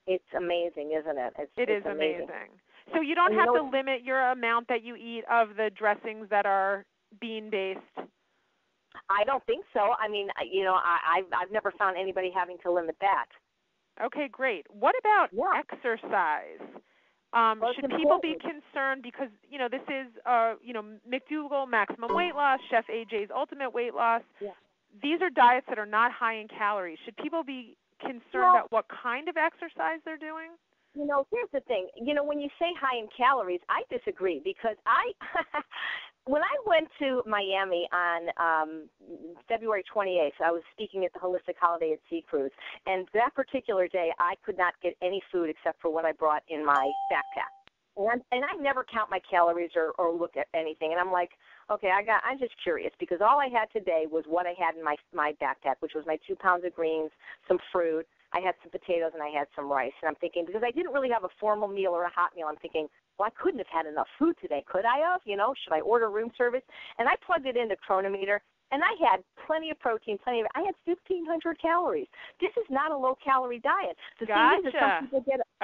It's amazing, isn't it? It is amazing. So you don't have to limit your amount that you eat of the dressings that are bean-based? I don't think so. I mean, you know, I've never found anybody having to limit that. Okay, great. What about exercise? Should people be concerned because, you know, this is, you know, McDougall Maximum Weight Loss, Chef AJ's Ultimate Weight Loss. Yeah. These are diets that are not high in calories. Should people be concerned about what kind of exercise they're doing? You know, here's the thing. You know, when you say high in calories, I disagree because when I went to Miami on February 28th, I was speaking at the Holistic Holiday at Sea Cruise, and that particular day I could not get any food except for what I brought in my backpack. And I never count my calories or look at anything. And I'm like, okay, I'm just curious because all I had today was what I had in my backpack, which was my 2 pounds of greens, some fruit. I had some potatoes and I had some rice. And I'm thinking, because I didn't really have a formal meal or a hot meal, I'm thinking, well, I couldn't have had enough food today. Could I have? You know, should I order room service? And I plugged it into Chronometer, and I had plenty of protein, I had 1,500 calories. This is not a low-calorie diet. The thing is that some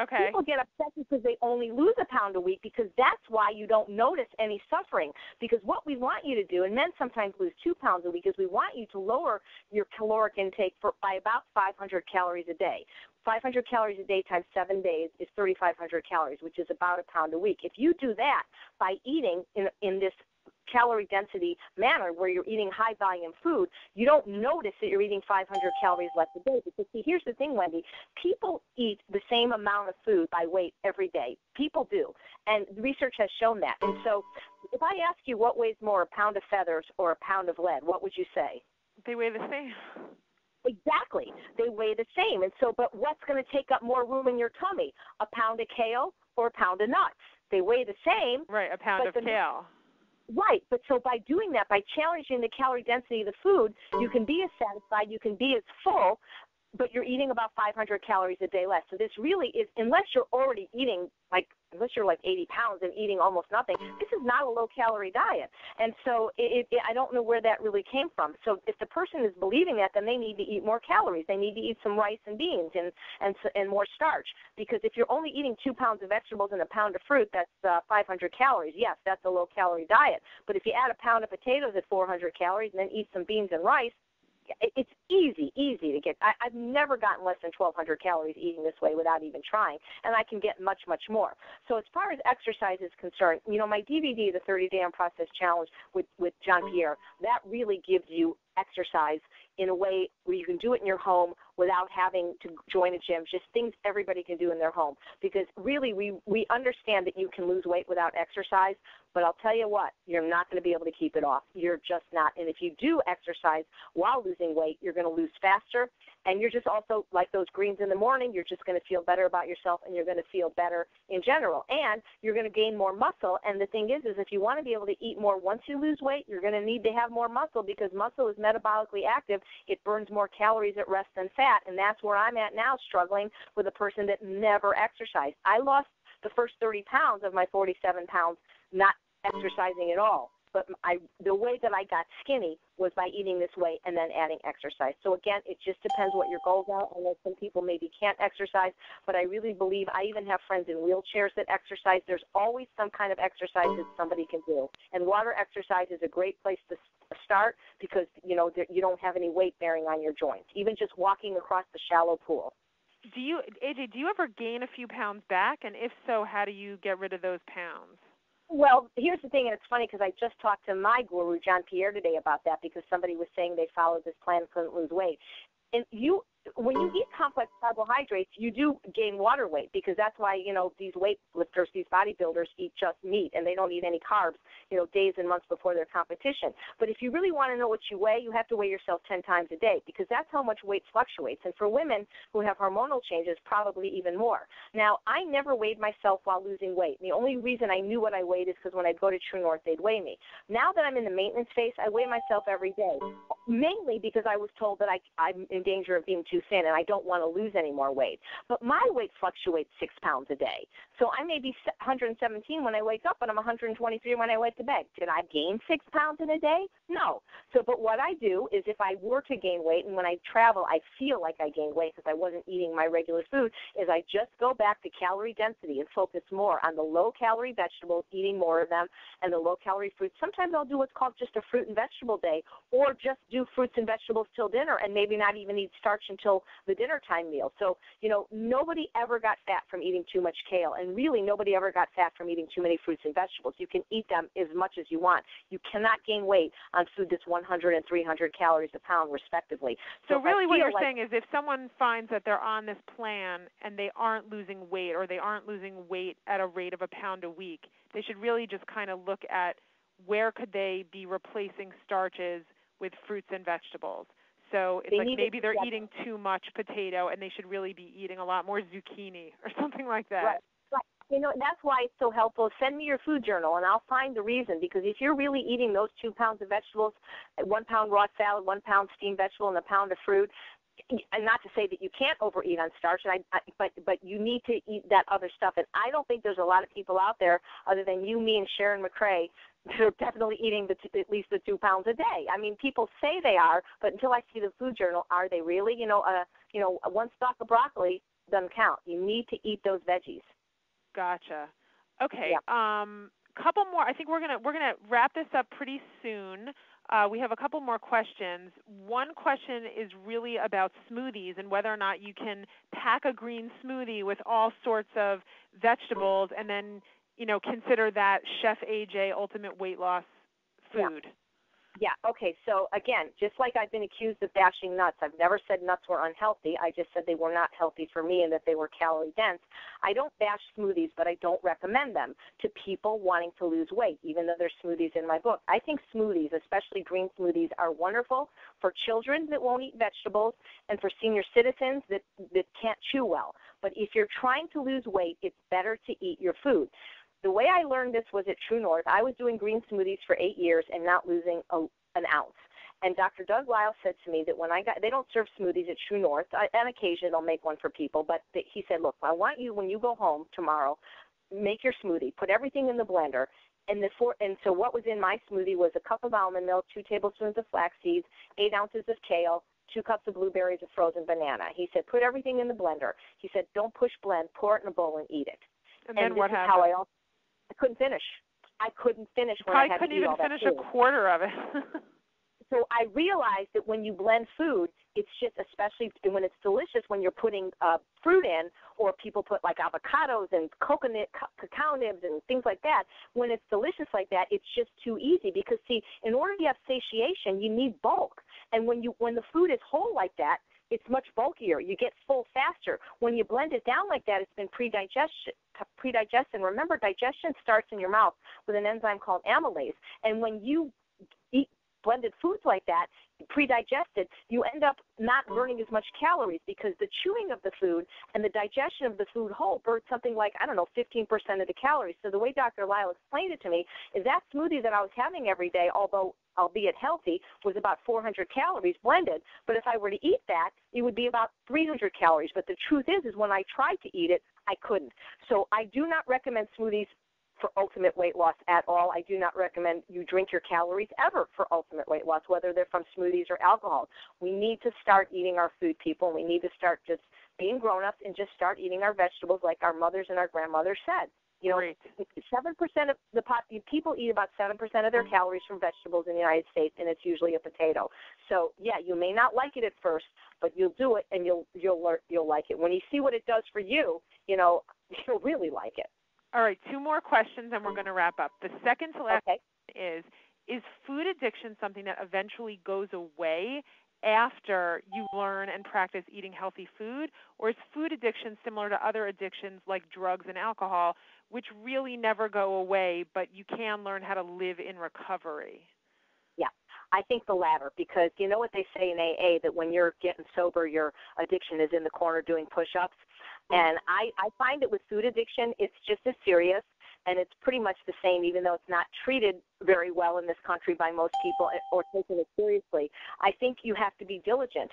people get upset because they only lose a pound a week because that's why you don't notice any suffering. Because what we want you to do, and men sometimes lose 2 pounds a week, is we want you to lower your caloric intake by about 500 calories a day. 500 calories a day times 7 days is 3,500 calories, which is about a pound a week. If you do that by eating in this calorie density manner where you're eating high volume food, you don't notice that you're eating 500 calories less a day. Because see, here's the thing, Wendy, people eat the same amount of food by weight every day. People do. And research has shown that. And so if I ask you what weighs more, a pound of feathers or a pound of lead, what would you say? They weigh the same. Exactly. They weigh the same. And so, but what's going to take up more room in your tummy? A pound of kale or a pound of nuts? They weigh the same. Right, a pound of kale. Right, but so by doing that, by challenging the calorie density of the food, you can be as satisfied, you can be as full, but you're eating about 500 calories a day less. So this really is, unless you're already eating, unless you're like 80 pounds and eating almost nothing, this is not a low-calorie diet. And so I don't know where that really came from. So if the person is believing that, then they need to eat more calories. They need to eat some rice and beans and more starch. Because if you're only eating 2 pounds of vegetables and a pound of fruit, that's 500 calories. Yes, that's a low-calorie diet. But if you add a pound of potatoes at 400 calories and then eat some beans and rice, it's easy to get. I've never gotten less than 1,200 calories eating this way without even trying, and I can get much, much more. So as far as exercise is concerned, you know, my DVD, the 30-Day Unprocessed Challenge with John Pierre, that really gives you exercise in a way where you can do it in your home without having to join a gym, just things everybody can do in their home. Because really we understand that you can lose weight without exercise, but I'll tell you what, you're not going to be able to keep it off. You're just not. And if you do exercise while losing weight, you're going to lose faster, and you're just also, like those greens in the morning, you're just going to feel better about yourself, and you're going to feel better in general. And you're going to gain more muscle, and the thing is if you want to be able to eat more once you lose weight, you're going to need to have more muscle because muscle is metabolically active. It burns more calories at rest than fat, and that's where I'm at now, struggling with a person that never exercised. I lost the first 30 pounds of my 47 pounds not exercising at all. But the way that I got skinny was by eating this way and then adding exercise. So, again, it just depends what your goals are. I know some people maybe can't exercise, but I really believe I even have friends in wheelchairs that exercise. There's always some kind of exercise that somebody can do. And water exercise is a great place to start because, you know, you don't have any weight bearing on your joints, even just walking across the shallow pool. AJ, do you ever gain a few pounds back? And if so, how do you get rid of those pounds? Well, here's the thing, and it's funny because I just talked to my guru, John Pierre, today about that because somebody was saying they followed this plan and couldn't lose weight. And when you eat complex carbohydrates, you do gain water weight, because that's why, these weightlifters, these bodybuilders eat just meat, and they don't eat any carbs, days and months before their competition. But if you really want to know what you weigh, you have to weigh yourself 10 times a day, because that's how much weight fluctuates. And for women who have hormonal changes, probably even more. Now, I never weighed myself while losing weight. The only reason I knew what I weighed is because when I'd go to True North, they'd weigh me. Now that I'm in the maintenance phase, I weigh myself every day, mainly because I was told that I'm in danger of being too thin and I don't want to lose any more weight. But my weight fluctuates 6 pounds a day. So I may be 117 when I wake up, and I'm 123 when I went to bed. Did I gain 6 pounds in a day? No. But what I do is, if I were to gain weight, and when I travel I feel like I gained weight because I wasn't eating my regular food, is I just go back to calorie density and focus more on the low-calorie vegetables, eating more of them, and the low-calorie fruits. Sometimes I'll do what's called just a fruit and vegetable day, or just do fruits and vegetables till dinner and maybe not even eat starch until the dinner time meal. So, nobody ever got fat from eating too much kale, and really nobody ever got fat from eating too many fruits and vegetables. You can eat them as much as you want. You cannot gain weight on food that's 100 and 300 calories a pound, respectively. So really what you're saying is, if someone finds that they're on this plan and they aren't losing weight, or they aren't losing weight at a rate of a pound a week, they should really just kind of look at where could they be replacing starches with fruits and vegetables. So it's like maybe they're eating too much potato and they should really be eating a lot more zucchini or something like that. Right. That's why it's so helpful. Send me your food journal, and I'll find the reason. Because if you're really eating those 2 pounds of vegetables, 1 pound raw salad, 1 pound steamed vegetable, and a pound of fruit, and not to say that you can't overeat on starch, but you need to eat that other stuff. And I don't think there's a lot of people out there, other than you, me, and Sharon McRae, that are definitely eating at least the 2 pounds a day. I mean, people say they are, but until I see the food journal, are they really? One stalk of broccoli doesn't count. You need to eat those veggies. Gotcha. Okay. Yeah. Couple more. I think we're gonna wrap this up pretty soon. We have a couple more questions. One question is really about smoothies and whether or not you can pack a green smoothie with all sorts of vegetables and then, consider that Chef AJ Ultimate Weight Loss food. Yeah, okay, so again, just like I've been accused of bashing nuts, I've never said nuts were unhealthy. I just said they were not healthy for me and that they were calorie dense. I don't bash smoothies, but I don't recommend them to people wanting to lose weight, even though there's smoothies in my book. I think smoothies, especially green smoothies, are wonderful for children that won't eat vegetables and for senior citizens that can't chew well. But if you're trying to lose weight, it's better to eat your food. The way I learned this was at True North. I was doing green smoothies for 8 years and not losing an ounce. And Dr. Doug Lyle said to me that they don't serve smoothies at True North. On occasion, they'll make one for people. But he said, look, I want you, when you go home tomorrow, make your smoothie. Put everything in the blender. And so what was in my smoothie was a cup of almond milk, 2 tablespoons of flax seeds, 8 ounces of kale, 2 cups of blueberries, a frozen banana. He said, put everything in the blender. He said, don't push blend. Pour it in a bowl and eat it. And then what happened? I couldn't finish. When I had to eat all that food. Couldn't even finish a quarter of it. So I realized that when you blend food, it's just, especially when it's delicious, when you're putting fruit in, or people put like avocados and cacao nibs and things like that. When it's delicious like that, it's just too easy because, see, in order to have satiation, you need bulk. And when the food is whole like that, it's much bulkier. You get full faster. When you blend it down like that, it's been pre-digested. Remember, digestion starts in your mouth with an enzyme called amylase. And when you eat blended foods like that, pre-digested, you end up not burning as much calories because the chewing of the food and the digestion of the food whole burns something like, 15% of the calories. So the way Dr. Lyle explained it to me is that smoothie that I was having every day, although albeit healthy, was about 400 calories blended. But if I were to eat that, it would be about 300 calories. But the truth is when I tried to eat it, I couldn't. So I do not recommend smoothies for ultimate weight loss at all. I do not recommend you drink your calories ever for ultimate weight loss, whether they're from smoothies or alcohol. We need to start eating our food, people. We need to start just being grown-ups and just start eating our vegetables like our mothers and our grandmothers said. 7% of the people eat about 7% of their calories from vegetables in the United States, and it's usually a potato. So, yeah, you may not like it at first, but you'll do it and you'll like it. When you see what it does for you, you'll really like it. All right, 2 more questions and we're going to wrap up. The second to last question is food addiction something that eventually goes away? after you learn and practice eating healthy food, or is food addiction similar to other addictions like drugs and alcohol, which really never go away, but you can learn how to live in recovery? Yeah, I think the latter, because you know what they say in AA, that when you're getting sober, your addiction is in the corner doing push-ups. And I find that with food addiction, it's just as serious, and it's pretty much the same, even though it's not treated very well in this country by most people or taken it seriously. I think you have to be diligent.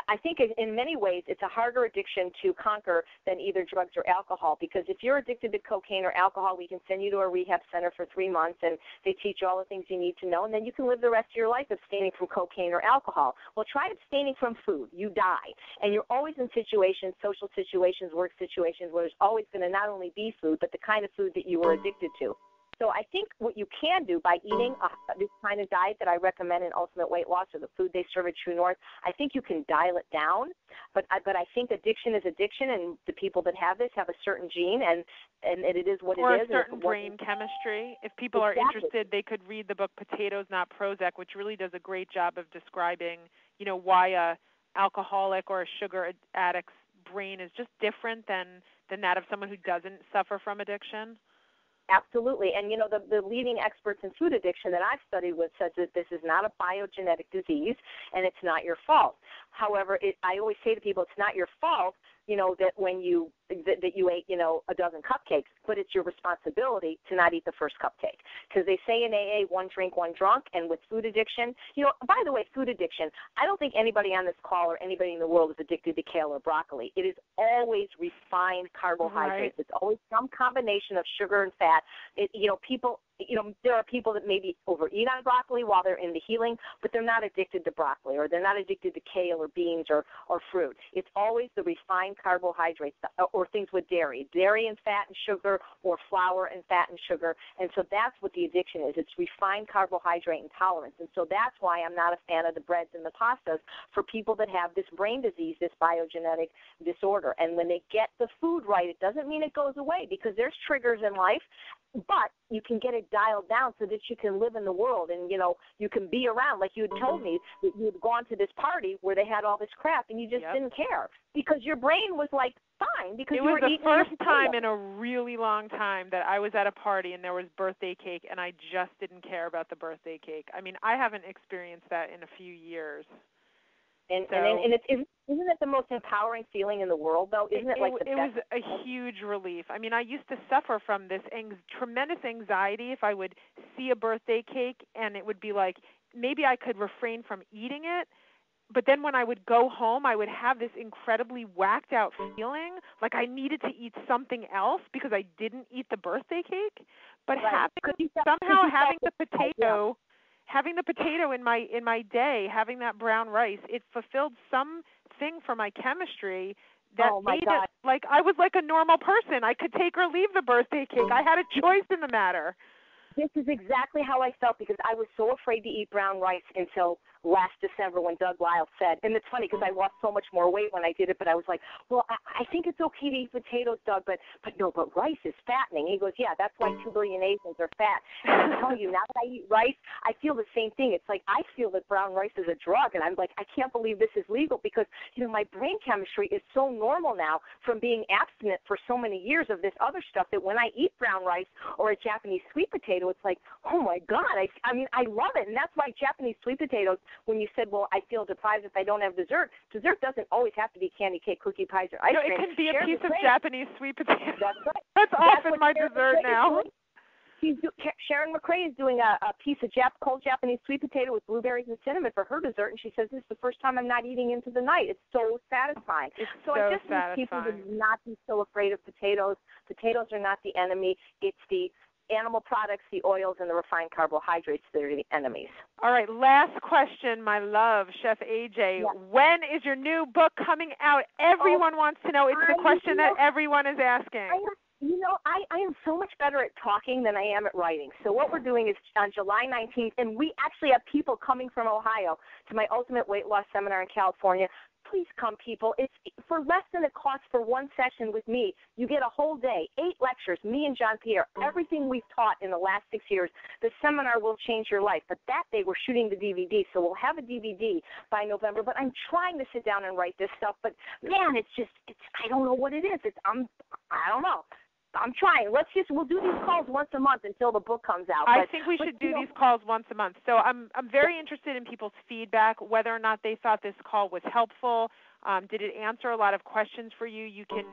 I think in many ways it's a harder addiction to conquer than either drugs or alcohol, because if you're addicted to cocaine or alcohol, we can send you to a rehab center for 3 months, and they teach you all the things you need to know, and then you can live the rest of your life abstaining from cocaine or alcohol. Well, try abstaining from food. You die. And you're always in situations, social situations, work situations, where there's always going to not only be food, but the kind of food that you were addicted to. So I think what you can do by eating this kind of diet that I recommend in Ultimate Weight Loss, or the food they serve at True North, I think you can dial it down. But I think addiction is addiction, and the people that have this have a certain gene, and it is what it is. Or a certain brain chemistry. If people are interested, they could read the book Potatoes Not Prozac, which really does a great job of describing, why a alcoholic or a sugar addict's brain is just different than that of someone who doesn't suffer from addiction. Absolutely. And, the leading experts in food addiction that I've studied with says that this is not a biogenetic disease, and it's not your fault. However, I always say to people, it's not your fault, that when you ate, a dozen cupcakes, but it's your responsibility to not eat the first cupcake. Because they say in AA, one drink, one drunk, and with food addiction, by the way, food addiction, I don't think anybody on this call or anybody in the world is addicted to kale or broccoli. It is always refined carbohydrates. Right. It's always some combination of sugar and fat. People, there are people that maybe overeat on broccoli while they're in the healing, but they're not addicted to broccoli, or they're not addicted to kale or beans or fruit. It's always the refined carbohydrates or things with dairy and fat and sugar, or flour and fat and sugar. And so that's what the addiction is. It's refined carbohydrate intolerance. And so that's why I'm not a fan of the breads and the pastas for people that have this brain disease, this biogenetic disorder. And when they get the food right, it doesn't mean it goes away, because there's triggers in life, but you can get it dialed down so that you can live in the world, and, you can be around. Like you had told me that you had gone to this party where they had all this crap, and you just didn't care because your brain was like, fine, because it you were was the eating first time in a really long time that I was at a party and there was birthday cake, and I just didn't care about the birthday cake. I mean, I haven't experienced that in a few years. And isn't it the most empowering feeling in the world, though? Isn't it like the best? It was a huge relief. I mean, I used to suffer from this tremendous anxiety if I would see a birthday cake, and it would be like maybe I could refrain from eating it, but then when I would go home, I would have this incredibly whacked out feeling like I needed to eat something else because I didn't eat the birthday cake. But right. having the potato. Having the potato in my day, having that brown rice, it fulfilled something for my chemistry that made it like I was like a normal person. I could take or leave the birthday cake. I had a choice in the matter. This is exactly how I felt, because I was so afraid to eat brown rice until last December when Doug Lyle said, and it's funny because I lost so much more weight when I did it, but I was like, well, I think it's okay to eat potatoes, Doug, but rice is fattening. He goes, yeah, that's why 2 billion Asians are fat. And I'm telling you, now that I eat rice, I feel the same thing. It's like I feel that brown rice is a drug, and I'm like, I can't believe this is legal, because, my brain chemistry is so normal now from being abstinent for so many years of this other stuff that when I eat brown rice or a Japanese sweet potato, it's like, oh, my God. I mean, I love it, and that's why Japanese sweet potatoes, when you said, well, I feel deprived if I don't have dessert doesn't always have to be candy, cake, cookie, pies, or ice cream. It can be a piece of Japanese sweet potato. That's right. That's often my dessert now. Sharon McRae is doing a piece of cold Japanese sweet potato with blueberries and cinnamon for her dessert, and she says, this is the first time I'm not eating into the night. It's so satisfying. I just want people to not be so afraid of potatoes. Potatoes are not the enemy. It's the animal products, the oils, and the refined carbohydrates that are the enemies. All right, last question, my love, Chef AJ. Yeah. When is your new book coming out? Everyone wants to know. It's the question that everyone is asking. I am so much better at talking than I am at writing. So what we're doing is on July 19th, and we actually have people coming from Ohio to my Ultimate Weight Loss Seminar in California please come, people. It's for less than it costs for one session with me. You get a whole day, 8 lectures, me and John Pierre, everything we've taught in the last 6 years. The seminar will change your life. But that day we're shooting the DVD, so we'll have a DVD by November. But I'm trying to sit down and write this stuff. But man, it's I don't know what it is. I don't know. I'm trying. We'll do these calls once a month until the book comes out. I think we should do these calls once a month. So I'm very interested in people's feedback, whether or not they thought this call was helpful. Did it answer a lot of questions for you? You can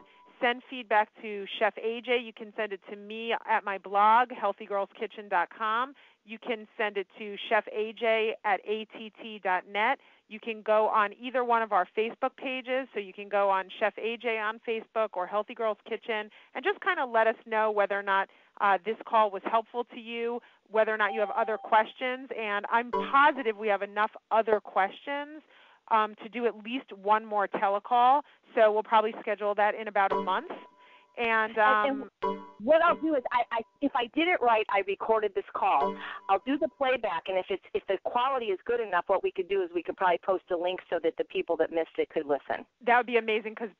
send feedback to Chef AJ. You can send it to me at my blog, healthygirlskitchen.com. You can send it to Chef AJ at att.net. You can go on either one of our Facebook pages, so you can go on Chef AJ on Facebook or Healthy Girls Kitchen, and just kind of let us know whether or not this call was helpful to you, whether or not you have other questions. And I'm positive we have enough other questions to do at least one more telecall, so we'll probably schedule that in about a month. And what I'll do is, if I did it right, I recorded this call. I'll do the playback, and if the quality is good enough, what we could do is we could probably post a link so that the people that missed it could listen. That would be amazing, because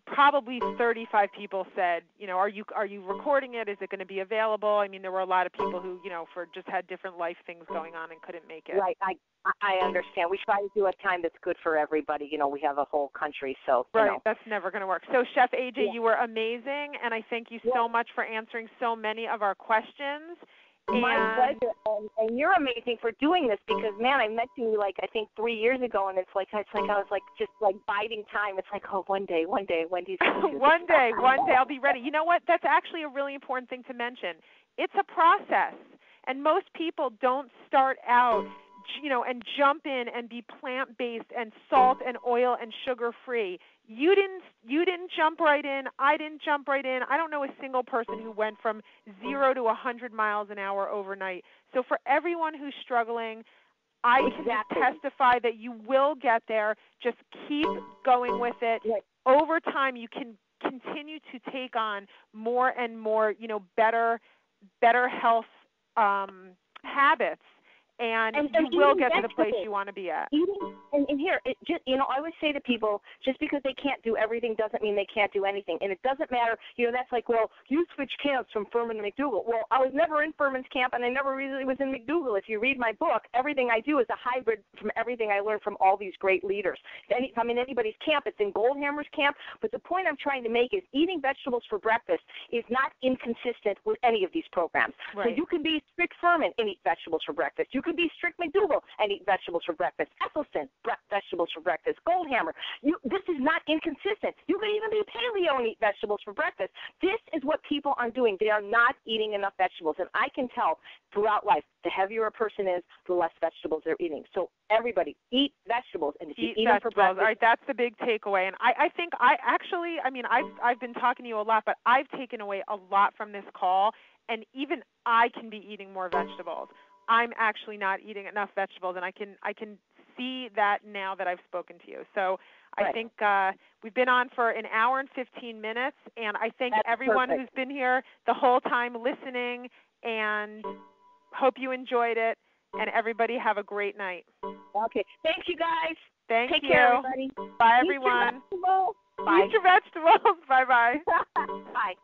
probably 35 people said, are you recording it? Is it going to be available? I mean, there were a lot of people who, just had different life things going on and couldn't make it. Right. I understand. We try to do a time that's good for everybody. We have a whole country, so. Right. That's never going to work. So, Chef AJ, you were amazing, and I thank you so much for answering so many of our questions. My pleasure, and you're amazing for doing this, because man, I met you I think 3 years ago, and it's like I was just biding time. It's like, oh, one day, Wendy's gonna do one day I'll be ready. You know what? That's actually a really important thing to mention. It's a process, and most people don't start out, and jump in and be plant-based and salt and oil and sugar-free. You didn't jump right in. I didn't jump right in. I don't know a single person who went from 0 to 100 miles an hour overnight. So for everyone who's struggling, I can testify that you will get there. Just keep going with it. Yes. Over time, you can continue to take on more and more, better health habits. And you will get to the place you want to be at. And here, I always say to people, just because they can't do everything doesn't mean they can't do anything. And it doesn't matter, that's like, well, you switch camps from Furman to McDougall. Well, I was never in Furman's camp, and I never really was in McDougall. If you read my book, everything I do is a hybrid from everything I learned from all these great leaders. If I'm in anybody's camp, it's in Goldhammer's camp. But the point I'm trying to make is eating vegetables for breakfast is not inconsistent with any of these programs. Right. So you can be strict Furman and eat vegetables for breakfast. You can be strict McDougall and eat vegetables for breakfast. Ethelston, vegetables for breakfast. Goldhammer. This is not inconsistent. You can even be paleo and eat vegetables for breakfast. This is what people are doing. They are not eating enough vegetables. And I can tell throughout life, the heavier a person is, the less vegetables they're eating. So everybody, eat vegetables. And if you eat them for breakfast. All right, that's the big takeaway. And I think I've been talking to you a lot, but I've taken away a lot from this call. And even I can be eating more vegetables. I'm actually not eating enough vegetables, and I can see that now that I've spoken to you. So I think we've been on for an hour and 15 minutes, and I thank everyone who's been here the whole time listening, and hope you enjoyed it, and everybody have a great night. Okay. Thank you, guys. Take care, everybody. Bye, everyone. Bye. Eat your vegetables. Bye-bye. Bye.